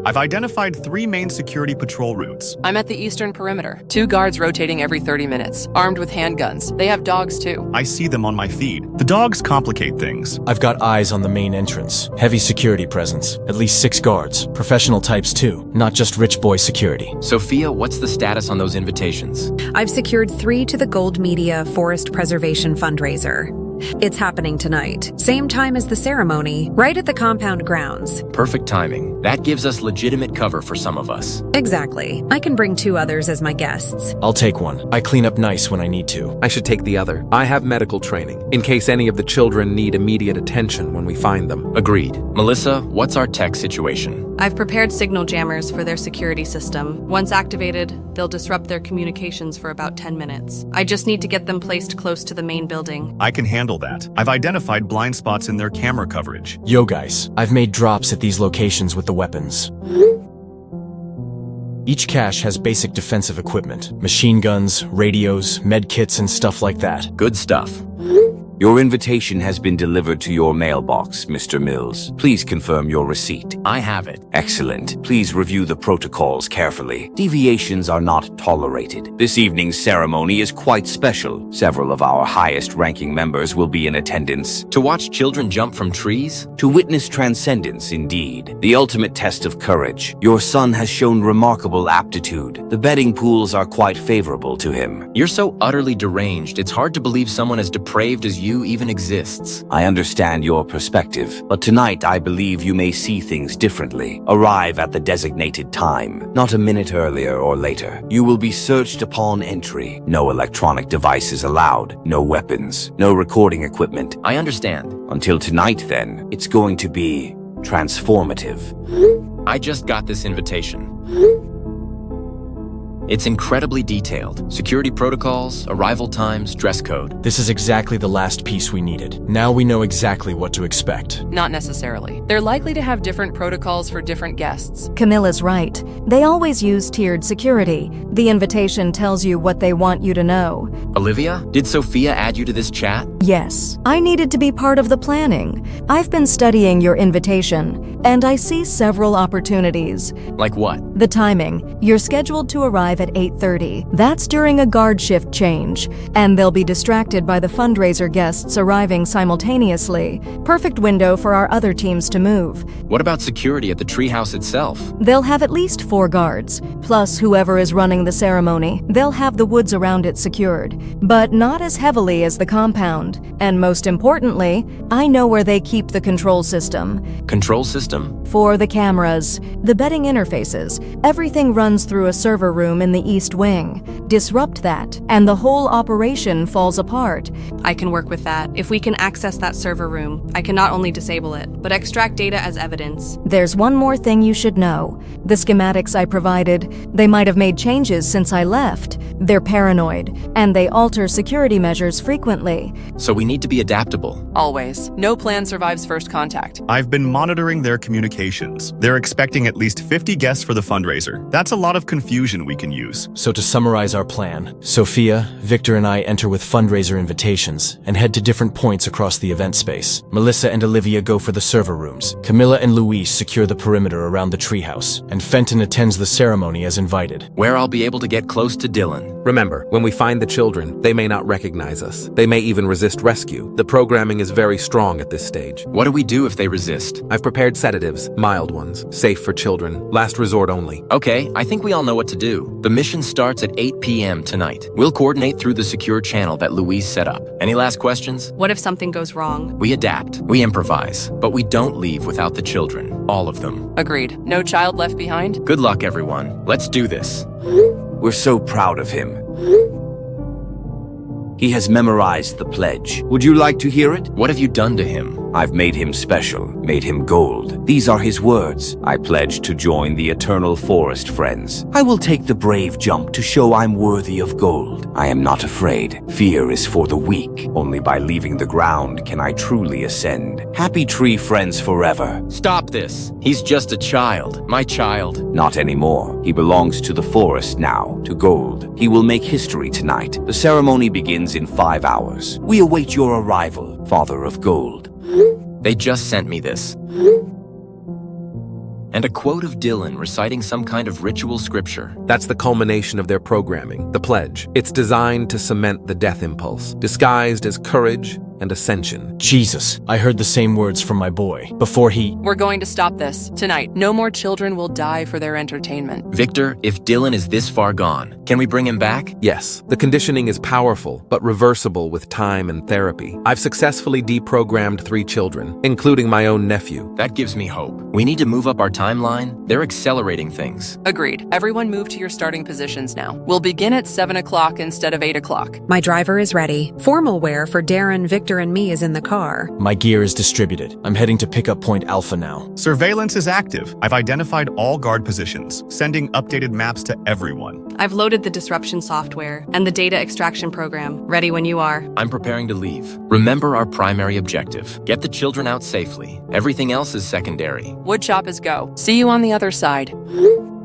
I've identified 3 main security patrol routes. I'm at the eastern perimeter. 2 guards rotating every 30 minutes, armed with handguns. They have dogs too. I see them on my feed. The dogs complicate things. I've got eyes on the main entrance. Heavy security presence. At least 6 guards. Professional types too, not just rich boy security. Sophia, what's the status on those invitations? I've secured 3 to the Gold Media Forest Preservation fundraiser. It's happening tonight. Same time as the ceremony, right at the compound grounds. Perfect timing. That gives us legitimate cover for some of us. Exactly. I can bring 2 others as my guests. I'll take one. I clean up nice when I need to. I should take the other. I have medical training, in case any of the children need immediate attention when we find them. Agreed. Melissa, what's our tech situation? I've prepared signal jammers for their security system. Once activated, they'll disrupt their communications for about 10 minutes. I just need to get them placed close to the main building. I can handle that. I've identified blind spots in their camera coverage. Yo guys, I've made drops at these locations with the weapons. Each cache has basic defensive equipment. Machine guns, radios, med kits, and stuff like that. Good stuff. Your invitation has been delivered to your mailbox, Mr. Mills. Please confirm your receipt. I have it. Excellent. Please review the protocols carefully. Deviations are not tolerated. This evening's ceremony is quite special. Several of our highest-ranking members will be in attendance. To watch children jump from trees? To witness transcendence, indeed. The ultimate test of courage. Your son has shown remarkable aptitude. The betting pools are quite favorable to him. You're so utterly deranged, it's hard to believe someone as depraved as you even exists. I understand your perspective, but tonight I believe you may see things differently. Arrive at the designated time, not a minute earlier or later. You will be searched upon entry. No electronic devices allowed, no weapons, no recording equipment. I understand. Until tonight, then, it's going to be transformative. I just got this invitation. It's incredibly detailed. Security protocols, arrival times, dress code. This is exactly the last piece we needed. Now we know exactly what to expect. Not necessarily. They're likely to have different protocols for different guests. Camilla's right. They always use tiered security. The invitation tells you what they want you to know. Olivia, did Sophia add you to this chat? Yes, I needed to be part of the planning. I've been studying your invitation, and I see several opportunities. Like what? The timing. You're scheduled to arrive at 8:30. That's during a guard shift change, and they'll be distracted by the fundraiser guests arriving simultaneously. Perfect window for our other teams to move. What about security at the treehouse itself? They'll have at least 4 guards, plus whoever is running the ceremony. They'll have the woods around it secured, but not as heavily as the compound. And most importantly, I know where they keep the control system. Control system? For the cameras, the betting interfaces, everything runs through a server room in the east wing. Disrupt that, and the whole operation falls apart. I can work with that. If we can access that server room, I can not only disable it, but extract data as evidence. There's one more thing you should know. The schematics I provided, they might have made changes since I left. They're paranoid, and they alter security measures frequently. So we need to be adaptable. Always. No plan survives first contact. I've been monitoring their communications. They're expecting at least 50 guests for the fundraiser. That's a lot of confusion we can use. So to summarize our plan, Sophia, Victor, and I enter with fundraiser invitations and head to different points across the event space. Melissa and Olivia go for the server rooms. Camilla and Luis secure the perimeter around the treehouse, and Fenton attends the ceremony as invited. Where I'll be able to get close to Dylan. Remember, when we find the children, they may not recognize us. They may even resist rescue. The programming is very strong at this stage. What do we do if they resist? I've prepared sedatives, mild ones, safe for children, last resort only. Okay, I think we all know what to do. The mission starts at 8 p.m. tonight. We'll coordinate through the secure channel that Louise set up. Any last questions? What if something goes wrong? We adapt, we improvise, but we don't leave without the children. All of them. Agreed. No child left behind? Good luck, everyone. Let's do this. We're so proud of him. He has memorized the pledge. Would you like to hear it? What have you done to him? I've made him special, made him gold. These are his words. I pledge to join the eternal forest friends. I will take the brave jump to show I'm worthy of gold. I am not afraid. Fear is for the weak. Only by leaving the ground can I truly ascend. Happy tree friends forever. Stop this. He's just a child. My child. Not anymore. He belongs to the forest now, to gold. He will make history tonight. The ceremony begins in 5 hours. We await your arrival, Father of Gold. They just sent me this. And a quote of Dylan reciting some kind of ritual scripture. That's the culmination of their programming, the pledge. It's designed to cement the death impulse, disguised as courage and ascension. Jesus, I heard the same words from my boy before he... We're going to stop this. Tonight, no more children will die for their entertainment. Victor, if Dylan is this far gone, can we bring him back? Yes. The conditioning is powerful, but reversible with time and therapy. I've successfully deprogrammed 3 children, including my own nephew. That gives me hope. We need to move up our timeline. They're accelerating things. Agreed. Everyone move to your starting positions now. We'll begin at 7 o'clock instead of 8 o'clock. My driver is ready. Formal wear for Darren, Victor, and me is in the car. My gear is distributed. I'm heading to pick up Point Alpha now. Surveillance is active. I've identified all guard positions, sending updated maps to everyone. I've loaded the disruption software and the data extraction program. Ready when you are. I'm preparing to leave. Remember our primary objective. Get the children out safely. Everything else is secondary. Woodshop is go. See you on the other side.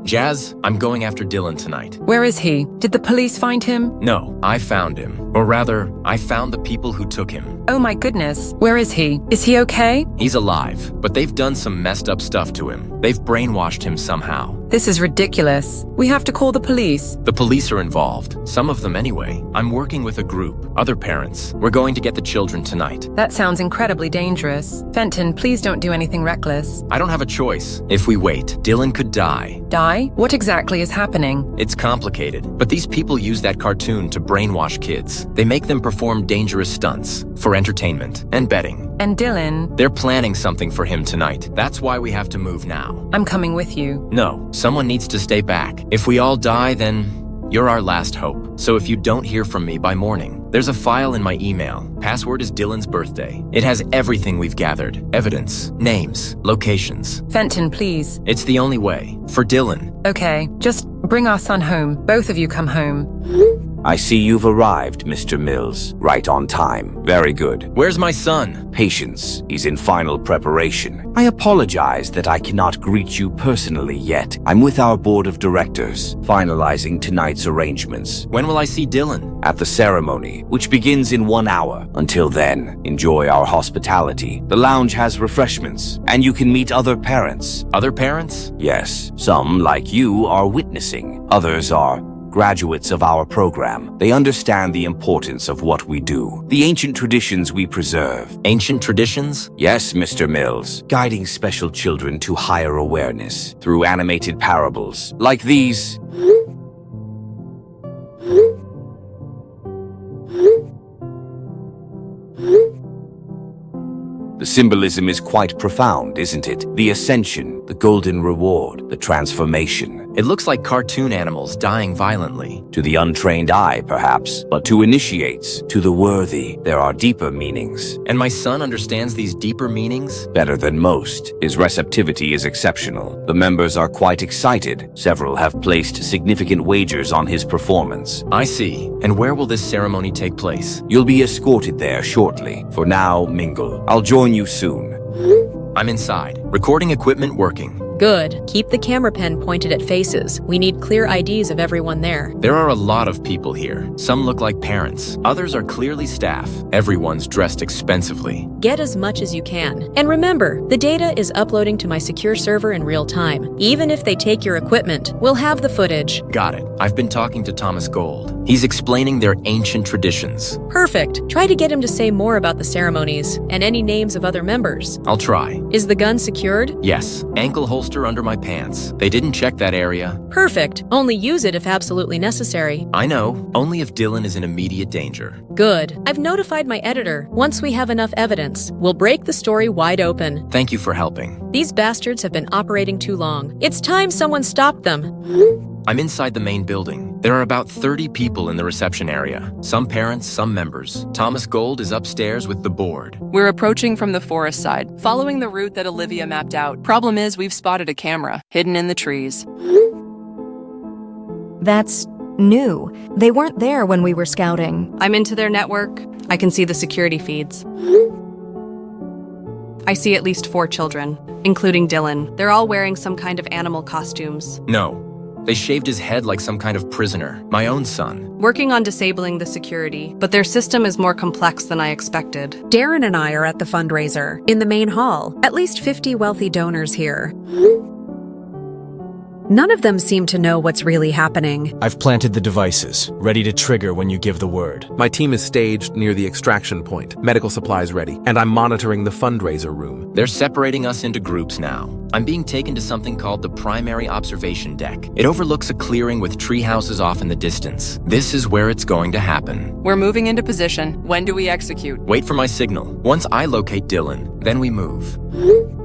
Jazz, I'm going after Dylan tonight. Where is he? Did the police find him? No, I found him. Or rather, I found the people who took him. Oh my goodness. Where is he? Is he okay? He's alive, but they've done some messed up stuff to him. They've brainwashed him somehow. This is ridiculous. We have to call the police. The police are involved. Some of them anyway. I'm working with a group. Other parents. We're going to get the children tonight. That sounds incredibly dangerous. Fenton, please don't do anything reckless. I don't have a choice. If we wait, Dylan could die. Die? What exactly is happening? It's complicated, but these people use that cartoon to brainwash kids. They make them perform dangerous stunts for entertainment and betting. And Dylan? They're planning something for him tonight. That's why we have to move now. I'm coming with you. No, someone needs to stay back. If we all die, then you're our last hope. So if you don't hear from me by morning, There's a file in my email. Password is Dylan's birthday. It has everything we've gathered. Evidence, names, locations. Fenton, please. It's the only way. For Dylan. Okay, just bring our son home. Both of you come home. I see you've arrived, Mr. Mills. Right on time. Very good. Where's my son? Patience. He's in final preparation. I apologize that I cannot greet you personally yet. I'm with our board of directors, finalizing tonight's arrangements. When will I see Dylan? At the ceremony, which begins in 1 hour. Until then, enjoy our hospitality. The lounge has refreshments, and you can meet other parents. Other parents? Yes. Some, like you, are witnessing. Others are graduates of our program. They understand the importance of what we do, the ancient traditions we preserve. Ancient traditions? Yes, Mr. Mills. Guiding special children to higher awareness through animated parables like these. The symbolism is quite profound, isn't it? The ascension, the golden reward, the transformation. It looks like cartoon animals dying violently. To the untrained eye, perhaps, but to initiates, to the worthy, there are deeper meanings. And my son understands these deeper meanings? Better than most. His receptivity is exceptional. The members are quite excited. Several have placed significant wagers on his performance. I see. And where will this ceremony take place? You'll be escorted there shortly. For now, mingle. I'll join you soon. I'm inside. Recording equipment working. Good. Keep the camera pen pointed at faces. We need clear IDs of everyone there. There are a lot of people here. Some look like parents. Others are clearly staff. Everyone's dressed expensively. Get as much as you can. And remember, the data is uploading to my secure server in real time. Even if they take your equipment, we'll have the footage. Got it. I've been talking to Thomas Gold. He's explaining their ancient traditions. Perfect. Try to get him to say more about the ceremonies and any names of other members. I'll try. Is the gun secured? Yes. Ankle holster under my pants. They didn't check that area. Perfect. Only use it if absolutely necessary. I know. Only if Dylan is in immediate danger. Good. I've notified my editor. Once we have enough evidence, we'll break the story wide open. Thank you for helping. These bastards have been operating too long. It's time someone stopped them. I'm inside the main building. There are about 30 people in the reception area. Some parents, some members. Thomas Gold is upstairs with the board. We're approaching from the forest side, following the route that Olivia mapped out. Problem is, we've spotted a camera, hidden in the trees. That's new. They weren't there when we were scouting. I'm into their network. I can see the security feeds. I see at least 4 children, including Dylan. They're all wearing some kind of animal costumes. No. They shaved his head like some kind of prisoner. My own son. Working on disabling the security, but their system is more complex than I expected. Darren and I are at the fundraiser, in the main hall. At least 50 wealthy donors here. None of them seem to know what's really happening. I've planted the devices, ready to trigger when you give the word. My team is staged near the extraction point, medical supplies ready, and I'm monitoring the fundraiser room. They're separating us into groups now. I'm being taken to something called the primary observation deck. It overlooks a clearing with tree houses off in the distance. This is where it's going to happen. We're moving into position. When do we execute? Wait for my signal. Once I locate Dylan, then we move.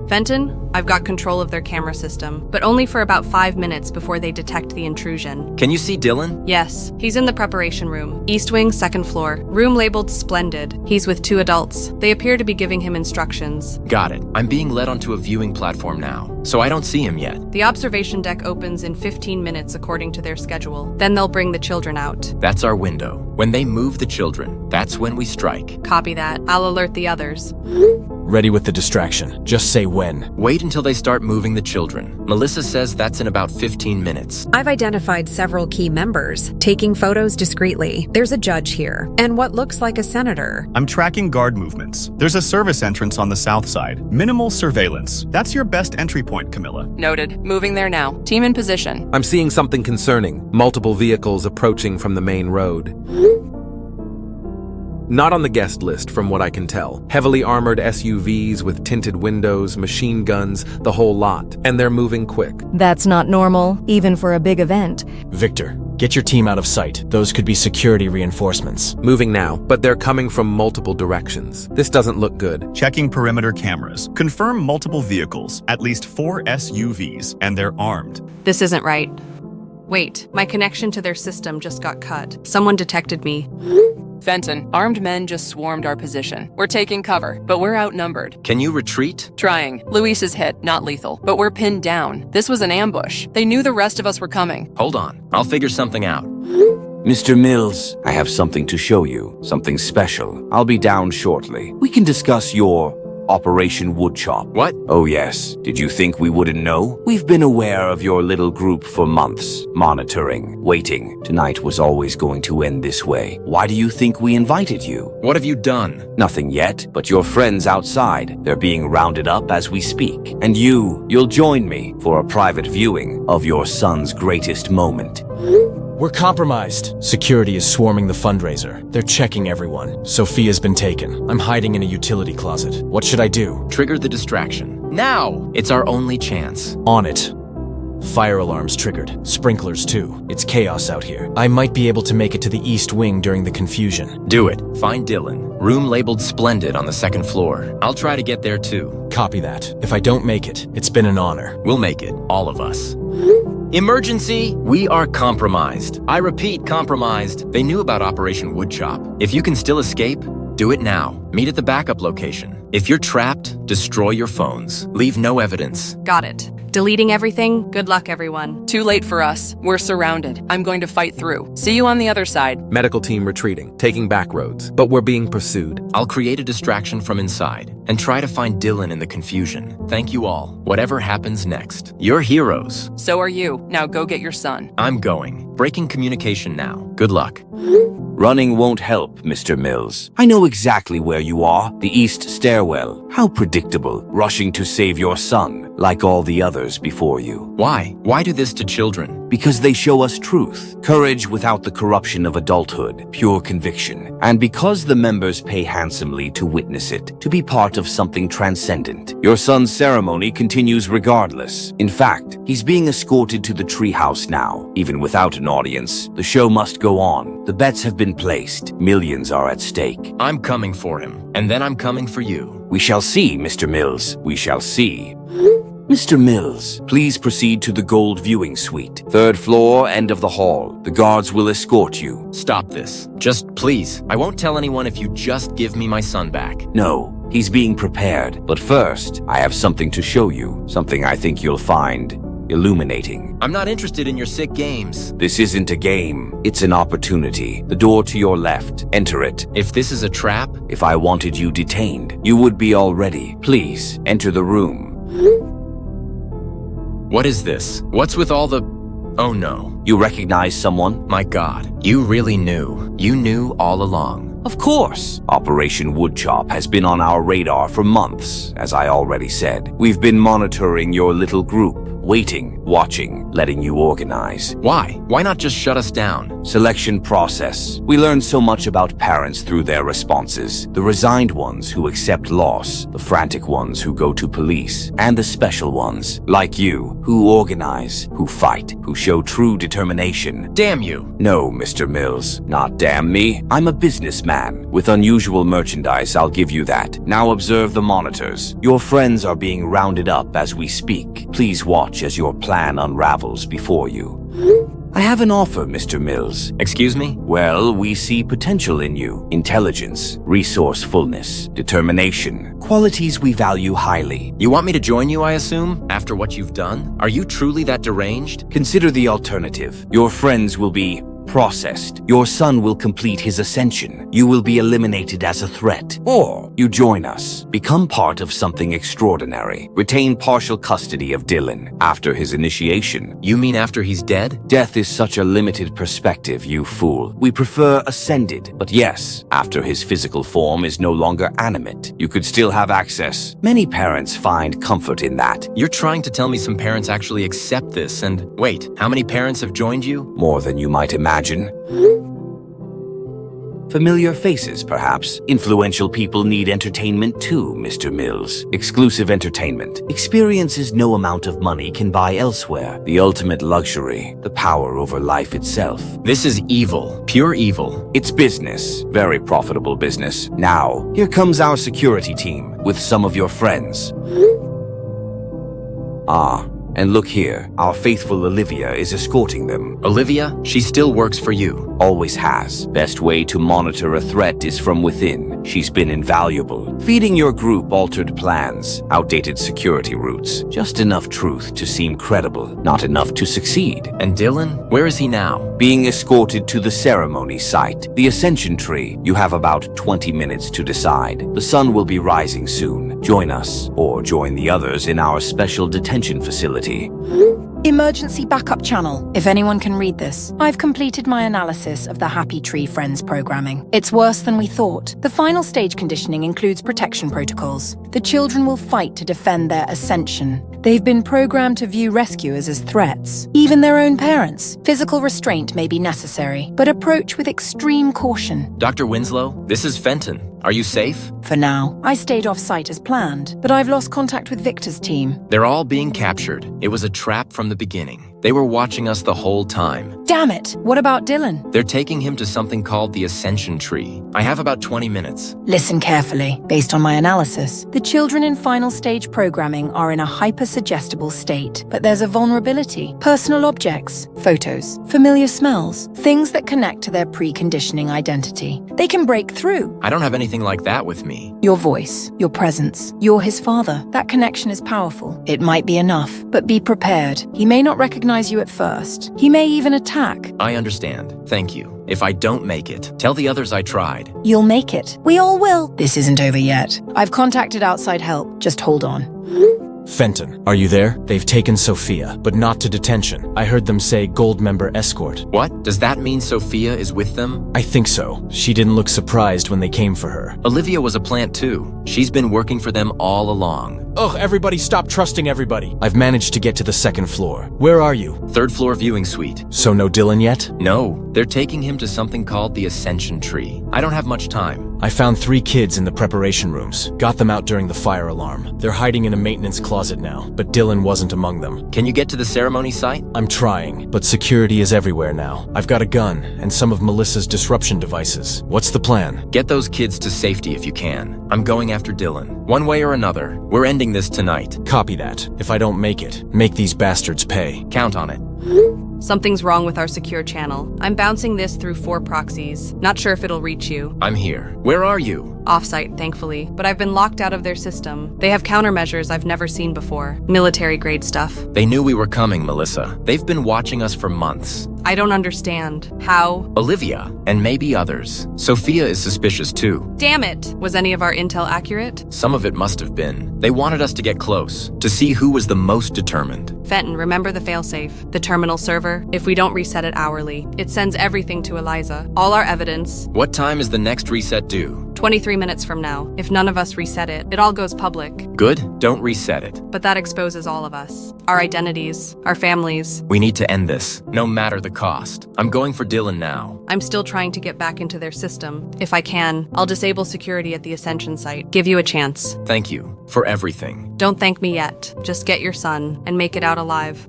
Fenton, I've got control of their camera system, but only for about 5 minutes before they detect the intrusion. Can you see Dylan? Yes, he's in the preparation room. East wing, 2nd floor. Room labeled Splendid. He's with 2 adults. They appear to be giving him instructions. Got it. I'm being led onto a viewing platform now, so I don't see him yet. The observation deck opens in 15 minutes according to their schedule. Then they'll bring the children out. That's our window. When they move the children, that's when we strike. Copy that. I'll alert the others. Ready with the distraction. Just say when. Wait until they start moving the children. Melissa says that's in about 15 minutes. I've identified several key members, taking photos discreetly. There's a judge here, and what looks like a senator. I'm tracking guard movements. There's a service entrance on the south side. Minimal surveillance. That's your best entry point, Camilla. Noted. Moving there now. Team in position. I'm seeing something concerning. Multiple vehicles approaching from the main road. Not on the guest list, from what I can tell. Heavily armored SUVs with tinted windows, machine guns, the whole lot. And they're moving quick. That's not normal, even for a big event. Victor, get your team out of sight. Those could be security reinforcements. Moving now, but they're coming from multiple directions. This doesn't look good. Checking perimeter cameras. Confirm multiple vehicles, at least 4 SUVs, and they're armed. This isn't right. Wait, my connection to their system just got cut. Someone detected me. Fenton, armed men just swarmed our position. We're taking cover, but we're outnumbered. Can you retreat? Trying. Luis is hit, not lethal, but we're pinned down. This was an ambush. They knew the rest of us were coming. Hold on. I'll figure something out. Mr. Mills, I have something to show you. Something special. I'll be down shortly. We can discuss your Operation Woodchop. What? Oh yes. Did you think we wouldn't know? We've been aware of your little group for months. Monitoring. Waiting. Tonight was always going to end this way. Why do you think we invited you? What have you done? Nothing yet, but your friends outside. They're being rounded up as we speak. And you'll join me for a private viewing of your son's greatest moment. We're compromised. Security is swarming the fundraiser. They're checking everyone. Sophia's been taken. I'm hiding in a utility closet. What should I do? Trigger the distraction. Now! It's our only chance. On it. Fire alarms triggered. Sprinklers too. It's chaos out here. I might be able to make it to the east wing during the confusion. Do it. Find Dylan. Room labeled Splendid on the second floor. I'll try to get there too. Copy that. If I don't make it, it's been an honor. We'll make it. All of us. Emergency! We are compromised. I repeat, compromised. They knew about Operation Woodchop. If you can still escape, do it now. Meet at the backup location. If you're trapped, destroy your phones. Leave no evidence. Got it. Deleting everything. Good luck, everyone. Too late for us. We're surrounded. I'm going to fight through. See you on the other side. Medical team retreating, taking back roads, but we're being pursued. I'll create a distraction from inside and try to find Dylan in the confusion. Thank you all. Whatever happens next. You're heroes. So are you. Now go get your son. I'm going. Breaking communication now. Good luck. Running won't help, Mr. Mills. I know exactly where you are. The east stairwell. How predictable. Rushing to save your son, like all the others before you. Why? Why do this to children? Because they show us truth. Courage without the corruption of adulthood. Pure conviction. And because the members pay handsomely to witness it, to be part of something transcendent. Your son's ceremony continues regardless. In fact, he's being escorted to the treehouse now. Even without an audience, the show must go on. The bets have been placed. Millions are at stake. I'm coming for him, and then I'm coming for you. We shall see, Mr. Mills. We shall see. Mr. Mills, please proceed to the gold viewing suite. Third floor, end of the hall. The guards will escort you. Stop this. Just please. I won't tell anyone if you just give me my son back. No, he's being prepared. But first, I have something to show you. Something I think you'll find illuminating. I'm not interested in your sick games. This isn't a game. It's an opportunity. The door to your left. Enter it. If this is a trap? If I wanted you detained, you would be already. Please, enter the room. What is this? What's with all the... Oh no. You recognize someone? My God, you really knew. You knew all along. Of course. Operation Woodchop has been on our radar for months, as I already said. We've been monitoring your little group, waiting, watching, letting you organize. Why? Why not just shut us down? Selection process. We learn so much about parents through their responses. The resigned ones who accept loss, the frantic ones who go to police, and the special ones, like you, who organize, who fight, who show true determination. Damn you. No, Mr. Mills, not damn me. I'm a businessman. With unusual merchandise, I'll give you that. Now observe the monitors. Your friends are being rounded up as we speak. Please watch as your plan unravels before you. I have an offer, Mr. Mills. Excuse me? Well, we see potential in you. Intelligence, resourcefulness, determination. Qualities we value highly. You want me to join you, I assume? After what you've done? Are you truly that deranged? Consider the alternative. Your friends will be processed. Your son will complete his ascension. You will be eliminated as a threat. Or you join us. Become part of something extraordinary. Retain partial custody of Dylan after his initiation. You mean after he's dead? Death is such a limited perspective, you fool. We prefer ascended. But yes, after his physical form is no longer animate, you could still have access. Many parents find comfort in that. You're trying to tell me some parents actually accept this and... Wait, how many parents have joined you? More than you might imagine. Familiar faces, perhaps. Influential people need entertainment too, Mr. Mills. Exclusive entertainment. Experiences no amount of money can buy elsewhere. The ultimate luxury. The power over life itself. This is evil. Pure evil. It's business. Very profitable business. Now, here comes our security team with some of your friends. And look here, our faithful Olivia is escorting them. Olivia? She still works for you. always has. Best way to monitor a threat is from within. She's been invaluable. Feeding your group altered plans, outdated security routes. Just enough truth to seem credible, not enough to succeed. And Dylan? Where is he now? Being escorted to the ceremony site, the Ascension Tree. You have about 20 minutes to decide. The sun will be rising soon. Join us, or join the others in our special detention facility. Emergency backup channel, if anyone can read this. I've completed my analysis of the Happy Tree Friends programming. It's worse than we thought. The final stage conditioning includes protection protocols. The children will fight to defend their ascension. They've been programmed to view rescuers as threats, even their own parents. Physical restraint may be necessary, but approach with extreme caution. Dr. Winslow, this is Fenton. Are you safe? For now, I stayed off-site as planned, but I've lost contact with Victor's team. They're all being captured. It was a trap from the beginning. They were watching us the whole time. Damn it! What about Dylan? They're taking him to something called the Ascension Tree. I have about 20 minutes. Listen carefully. Based on my analysis, the children in final stage programming are in a hyper-suggestible state, but there's a vulnerability. Personal objects, photos, familiar smells, things that connect to their preconditioning identity. They can break through. I don't have anything like that with me. Your voice, your presence, you're his father. That connection is powerful. It might be enough, but be prepared. He may not recognize you at first. He may even attack. I understand. Thank you. If I don't make it, tell the others I tried. You'll make it. We all will. This isn't over yet. I've contacted outside help. Just hold on. Fenton, are you there? They've taken Sophia, but not to detention. I heard them say gold member escort. What? Does that mean Sophia is with them? I think so. She didn't look surprised when they came for her. Olivia was a plant too. She's been working for them all along. Ugh, everybody stop trusting everybody. I've managed to get to the second floor. Where are you? Third floor viewing suite. So no Dylan yet? No, they're taking him to something called the Ascension Tree. I don't have much time. I found 3 kids in the preparation rooms. Got them out during the fire alarm. They're hiding in a maintenance closet now, but Dylan wasn't among them. Can you get to the ceremony site? I'm trying, but security is everywhere now. I've got a gun and some of Melissa's disruption devices. What's the plan? Get those kids to safety if you can. I'm going after Dylan. One way or another, we're ending this tonight. Copy that. If I don't make it, make these bastards pay. Count on it. Something's wrong with our secure channel. I'm bouncing this through 4 proxies. Not sure if it'll reach you. I'm here. Where are you? Offsite, thankfully, but I've been locked out of their system. They have countermeasures I've never seen before. Military-grade stuff. They knew we were coming, Melissa. They've been watching us for months. I don't understand. How? Olivia, and maybe others. Sophia is suspicious too. Damn it! Was any of our intel accurate? Some of it must have been. They wanted us to get close, to see who was the most determined. Fenton, remember the failsafe, the terminal server? If we don't reset it hourly, it sends everything to Eliza. All our evidence. What time is the next reset due? 23 minutes from now. If none of us reset it, it all goes public. Good, don't reset it. But that exposes all of us. Our identities, our families. We need to end this, no matter the cost. I'm going for Dylan now. I'm still trying to get back into their system. If I can, I'll disable security at the Ascension site. Give you a chance. Thank you for everything. Don't thank me yet. Just get your son and make it out alive.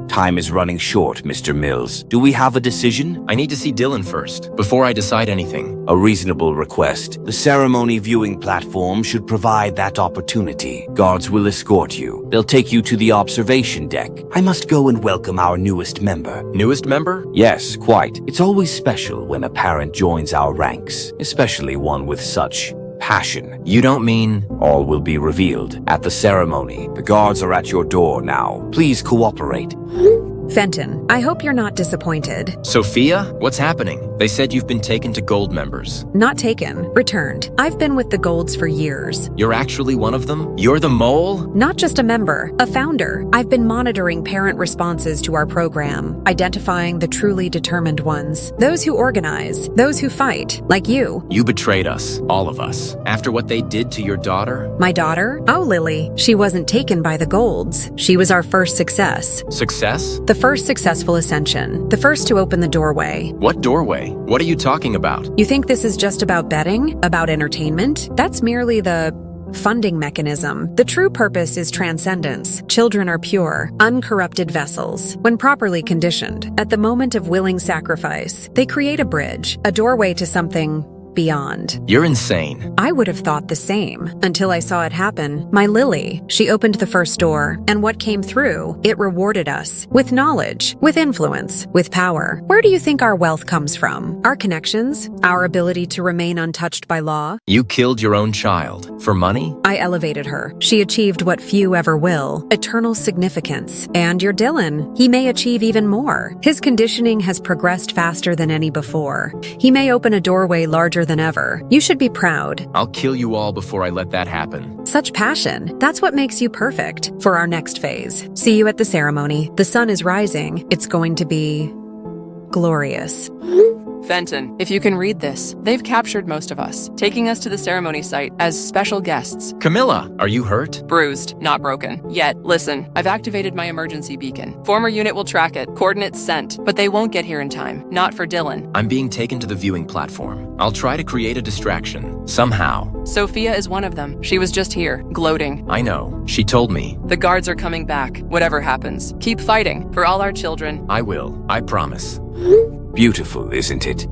Time is running short, Mr. Mills. Do we have a decision? I need to see Dylan first, before I decide anything. A reasonable request. The ceremony viewing platform should provide that opportunity. Guards will escort you. They'll take you to the observation deck. I must go and welcome our newest member. Newest member? Yes, quite. It's always special when a parent joins our ranks, especially one with such passion. You don't mean... All will be revealed at the ceremony. The guards are at your door now. Please cooperate. Fenton, I hope you're not disappointed. Sophia? What's happening? They said you've been taken to gold members. Not taken, returned. I've been with the Golds for years. You're actually one of them? You're the mole? Not just a member, a founder. I've been monitoring parent responses to our program, identifying the truly determined ones. Those who organize, those who fight, like you. You betrayed us, all of us. After what they did to your daughter? My daughter? Oh, Lily. She wasn't taken by the Golds. She was our first success. Success? The first successful ascension. The first to open the doorway. What doorway? What are you talking about? You think this is just about betting? About entertainment? That's merely the funding mechanism. The true purpose is transcendence. Children are pure, uncorrupted vessels. When properly conditioned, at the moment of willing sacrifice, they create a bridge, a doorway to something beyond. You're insane. I would have thought the same until I saw it happen. My Lily, she opened the first door, and what came through, it rewarded us with knowledge, with influence, with power. Where do you think our wealth comes from? Our connections? Our ability to remain untouched by law? You killed your own child. For money? I elevated her. She achieved what few ever will, eternal significance. And your Dylan, he may achieve even more. His conditioning has progressed faster than any before. He may open a doorway larger than ever. You should be proud. I'll kill you all before I let that happen. Such passion. That's what makes you perfect for our next phase. See you at the ceremony. The sun is rising. It's going to be glorious. Fenton, if you can read this, they've captured most of us, taking us to the ceremony site as special guests. Camilla, are you hurt? Bruised, not broken. Yet, listen, I've activated my emergency beacon. Former unit will track it, coordinates sent, but they won't get here in time. Not for Dylan. I'm being taken to the viewing platform. I'll try to create a distraction, somehow. Sophia is one of them. She was just here, gloating. I know. She told me. The guards are coming back, whatever happens. Keep fighting, for all our children. I will. I promise. Beautiful, isn't it?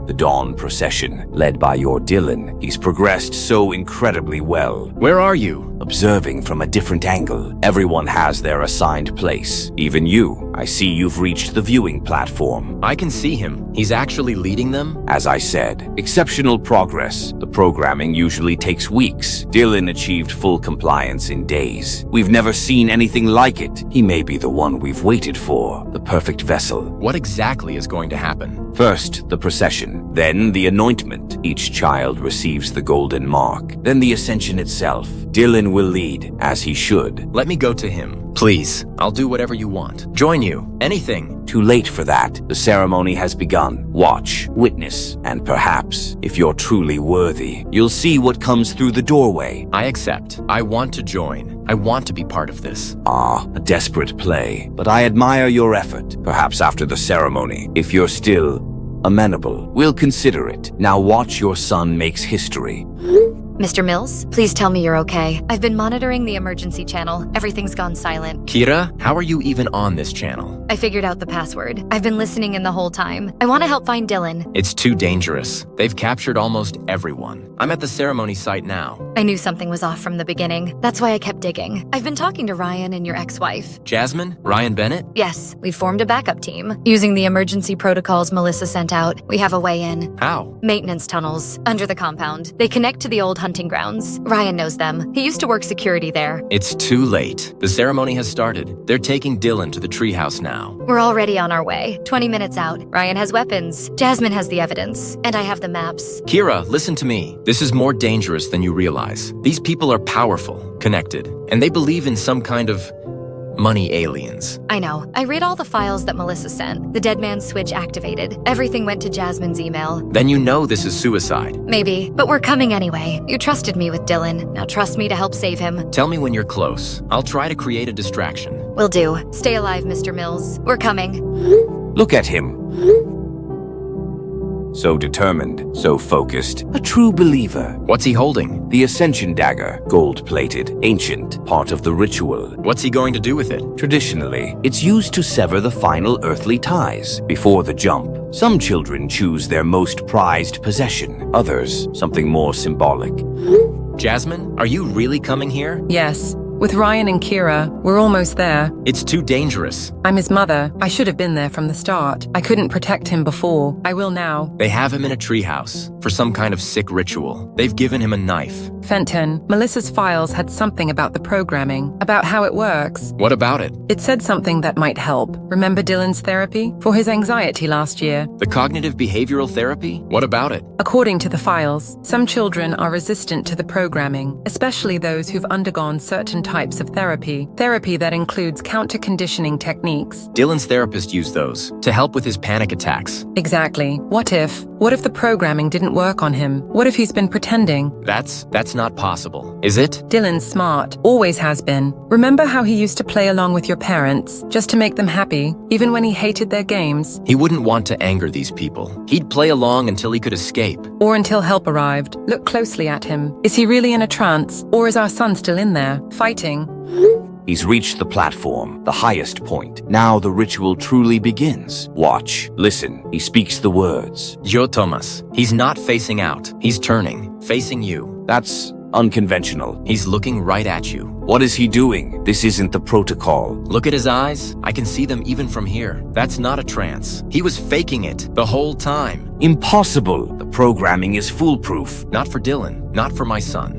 The dawn procession, led by your Dylan. He's progressed so incredibly well. Where are you? Observing from a different angle. Everyone has their assigned place. Even you. I see you've reached the viewing platform. I can see him. He's actually leading them? As I said, exceptional progress. The programming usually takes weeks. Dylan achieved full compliance in days. We've never seen anything like it. He may be the one we've waited for. The perfect vessel. What exactly is going to happen? First, the procession. Then the anointment. Each child receives the golden mark. Then the ascension itself. Dylan will lead, as he should. Let me go to him. Please, I'll do whatever you want. Join you. Anything. Too late for that. The ceremony has begun. Watch, witness, and perhaps, if you're truly worthy, you'll see what comes through the doorway. I accept. I want to join. I want to be part of this. Ah, a desperate play. But I admire your effort. Perhaps after the ceremony, if you're still amenable, we'll consider it. Now watch your son makes history. Mr. Mills, please tell me you're okay. I've been monitoring the emergency channel. Everything's gone silent. Kira, how are you even on this channel? I figured out the password. I've been listening in the whole time. I want to help find Dylan. It's too dangerous. They've captured almost everyone. I'm at the ceremony site now. I knew something was off from the beginning. That's why I kept digging. I've been talking to Ryan and your ex-wife. Jasmine? Ryan Bennett? Yes, we formed a backup team. Using the emergency protocols Melissa sent out, we have a way in. How? Maintenance tunnels, under the compound. They connect to the old hunting grounds. Ryan knows them. He used to work security there. It's too late. The ceremony has started. They're taking Dylan to the treehouse now. We're already on our way. 20 minutes out. Ryan has weapons. Jasmine has the evidence. And I have the maps. Kira, listen to me. This is more dangerous than you realize. These people are powerful, connected, and they believe in some kind of money aliens. I know. I read all the files that Melissa sent. The dead man's switch activated. Everything went to Jasmine's email. Then you know this is suicide. Maybe, but we're coming anyway. You trusted me with Dylan. Now trust me to help save him. Tell me when you're close. I'll try to create a distraction. Will do. Stay alive, Mr. Mills. We're coming. Look at him. So determined, so focused, a true believer. What's he holding? The Ascension Dagger, gold-plated, ancient, part of the ritual. What's he going to do with it? Traditionally, it's used to sever the final earthly ties. Before the jump, some children choose their most prized possession, others, something more symbolic. Jasmine, are you really coming here? Yes. With Ryan and Kira, we're almost there. It's too dangerous. I'm his mother. I should have been there from the start. I couldn't protect him before. I will now. They have him in a treehouse for some kind of sick ritual. They've given him a knife. Fenton, Melissa's files had something about the programming, about how it works. What about it? It said something that might help. Remember Dylan's therapy? For his anxiety last year. The cognitive behavioral therapy? What about it? According to the files, some children are resistant to the programming, especially those who've undergone certain types of therapy that includes counter-conditioning techniques. Dylan's therapist used those to help with his panic attacks. Exactly. What if the programming didn't work on him? What if he's been pretending? That's not possible, is it? Dylan's smart, always has been. Remember how he used to play along with your parents, just to make them happy, even when he hated their games? He wouldn't want to anger these people. He'd play along until he could escape. Or until help arrived. Look closely at him. Is he really in a trance? Or is our son still in there, fighting? He's reached the platform, the highest point. Now the ritual truly begins. Watch, listen, he speaks the words. Yo, Thomas. He's not facing out. He's turning, facing you. That's unconventional. He's looking right at you. What is he doing? This isn't the protocol. Look at his eyes. I can see them even from here. That's not a trance. He was faking it the whole time. Impossible. The programming is foolproof. Not for Dylan, not for my son.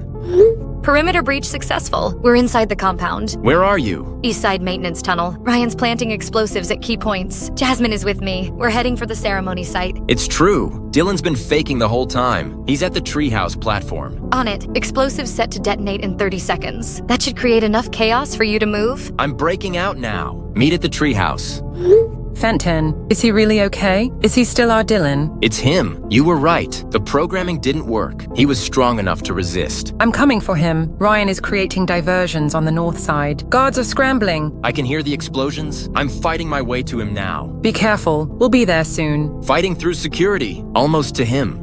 Perimeter breach successful. We're inside the compound. Where are you? East side maintenance tunnel. Ryan's planting explosives at key points. Jasmine is with me. We're heading for the ceremony site. It's true. Dylan's been faking the whole time. He's at the treehouse platform. On it. Explosives set to detonate in 30 seconds. That should create enough chaos for you to move. I'm breaking out now. Meet at the treehouse. Fenton, is he really okay? Is he still our Dylan? It's him. You were right. The programming didn't work. He was strong enough to resist. I'm coming for him. Ryan is creating diversions on the north side. Guards are scrambling. I can hear the explosions. I'm fighting my way to him now. Be careful. We'll be there soon. Fighting through security. Almost to him.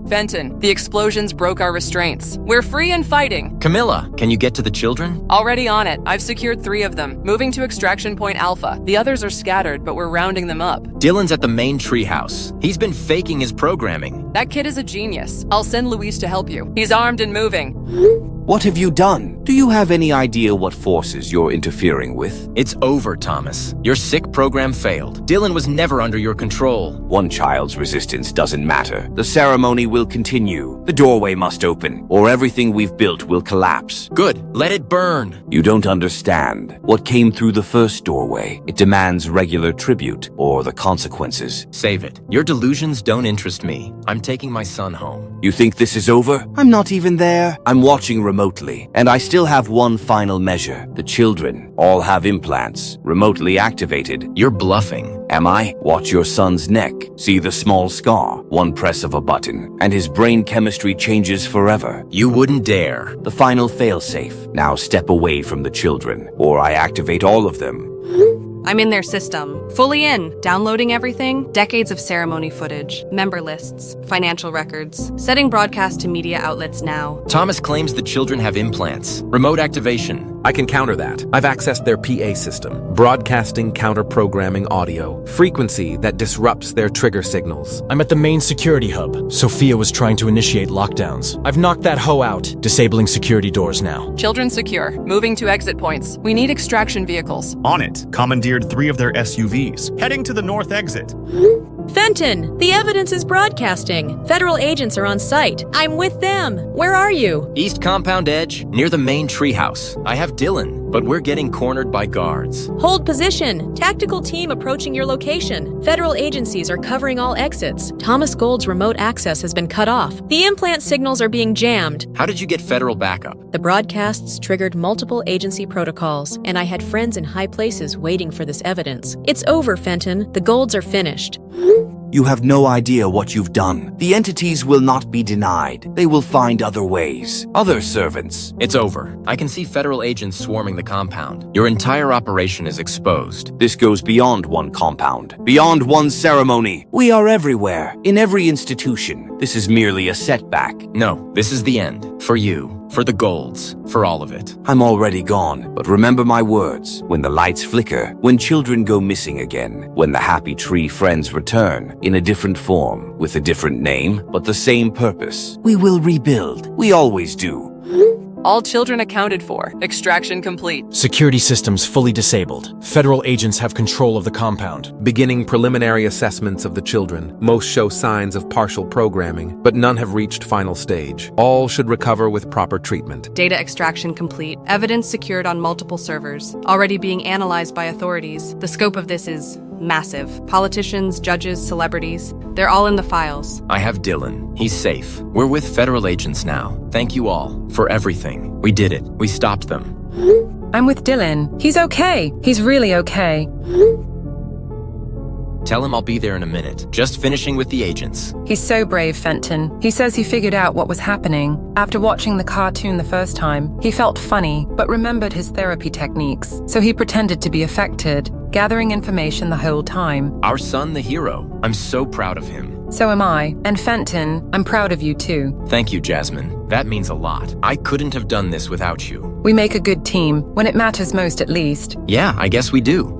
Fenton, the explosions broke our restraints. We're free and fighting. Camilla, can you get to the children? Already on it. I've secured 3 of them. Moving to extraction point Alpha. The others are scattered, but we're rounding them up. Dylan's at the main treehouse. He's been faking his programming. That kid is a genius. I'll send Luis to help you. He's armed and moving. What have you done? Do you have any idea what forces you're interfering with? It's over, Thomas. Your sick program failed. Dylan was never under your control. One child's resistance doesn't matter. The ceremony will continue. The doorway must open, or everything we've built will collapse. Good. Let it burn. You don't understand. What came through the first doorway? It demands regular tribute, or the consequences. Save it. Your delusions don't interest me. I'm taking my son home. You think this is over? I'm not even there. I'm watching remotely, and I still have one final measure. The children all have implants, remotely activated. You're bluffing. Am I? Watch your son's neck. See the small scar? One press of a button, and his brain chemistry changes forever. You wouldn't dare. The final failsafe. Now step away from the children, or I activate all of them. I'm in their system. Fully in. Downloading everything. Decades of ceremony footage. Member lists. Financial records. Setting broadcast to media outlets now. Thomas claims the children have implants. Remote activation. I can counter that. I've accessed their PA system, broadcasting counter-programming audio, frequency that disrupts their trigger signals. I'm at the main security hub. Sophia was trying to initiate lockdowns. I've knocked that hoe out, disabling security doors now. Children secure. Moving to exit points. We need extraction vehicles. On it, commandeered 3 of their SUVs, heading to the north exit. Fenton, the evidence is broadcasting. Federal agents are on site. I'm with them. Where are you? East compound edge, near the main treehouse. I have Dylan, but we're getting cornered by guards. Hold position. Tactical team approaching your location. Federal agencies are covering all exits. Thomas Gold's remote access has been cut off. The implant signals are being jammed. How did you get federal backup? The broadcasts triggered multiple agency protocols, and I had friends in high places waiting for this evidence. It's over, Fenton. The Golds are finished. You have no idea what you've done. The entities will not be denied. They will find other ways, other servants. It's over. I can see federal agents swarming the compound. Your entire operation is exposed. This goes beyond one compound, beyond one ceremony. We are everywhere, in every institution. This is merely a setback. No, this is the end. For you. For the Golds. For all of it. I'm already gone, but remember my words. When the lights flicker, when children go missing again, when the happy tree friends return, in a different form, with a different name, but the same purpose, we will rebuild. We always do. All children accounted for. Extraction complete. Security systems fully disabled. Federal agents have control of the compound. Beginning preliminary assessments of the children. Most show signs of partial programming, but none have reached final stage. All should recover with proper treatment. Data extraction complete. Evidence secured on multiple servers. Already being analyzed by authorities. The scope of this is massive. Politicians, judges, celebrities, they're all in the files. I have Dylan. He's safe. We're with federal agents now. Thank you all for everything. We did it. We stopped them. I'm with Dylan. He's okay. He's really okay. Tell him I'll be there in a minute. Just finishing with the agents. He's so brave, Fenton. He says he figured out what was happening. After watching the cartoon the first time, he felt funny, but remembered his therapy techniques, so he pretended to be affected, gathering information the whole time. Our son, the hero. I'm so proud of him. So am I. And Fenton, I'm proud of you too. Thank you, Jasmine. That means a lot. I couldn't have done this without you. We make a good team, when it matters most at least. Yeah, I guess we do.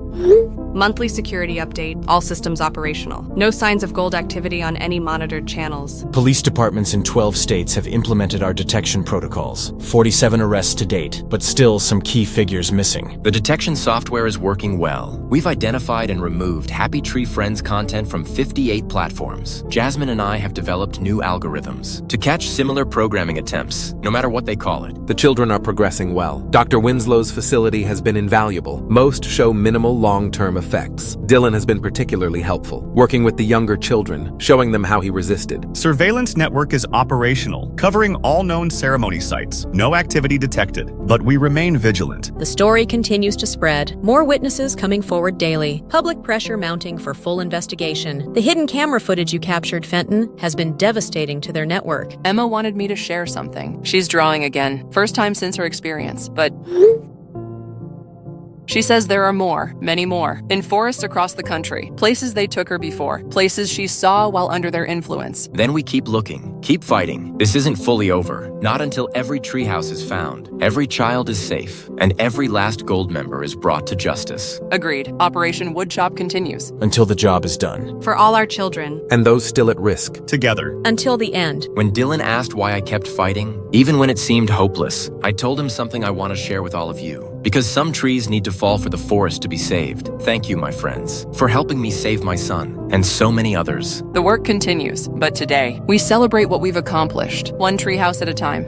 Monthly security update, all systems operational. No signs of gold activity on any monitored channels. Police departments in 12 states have implemented our detection protocols. 47 arrests to date, but still some key figures missing. The detection software is working well. We've identified and removed Happy Tree Friends content from 58 platforms. Jasmine and I have developed new algorithms to catch similar programming attempts, no matter what they call it. The children are progressing well. Dr. Winslow's facility has been invaluable. Most show minimal long-term effects. Dylan has been particularly helpful, working with the younger children, showing them how he resisted. Surveillance network is operational, covering all known ceremony sites. No activity detected, but we remain vigilant. The story continues to spread. More witnesses coming forward daily. Public pressure mounting for full investigation. The hidden camera footage you captured, Fenton, has been devastating to their network. Emma wanted me to share something. She's drawing again. First time since her experience, but... She says there are more, many more, in forests across the country, places they took her before, places she saw while under their influence. Then we keep looking, keep fighting. This isn't fully over. Not until every treehouse is found, every child is safe, and every last gold member is brought to justice. Agreed. Operation Woodchop continues. Until the job is done. For all our children. And those still at risk. Together. Until the end. When Dylan asked why I kept fighting, even when it seemed hopeless, I told him something I want to share with all of you. Because some trees need to fall for the forest to be saved. Thank you, my friends, for helping me save my son, and so many others. The work continues, but today, we celebrate what we've accomplished, one treehouse at a time.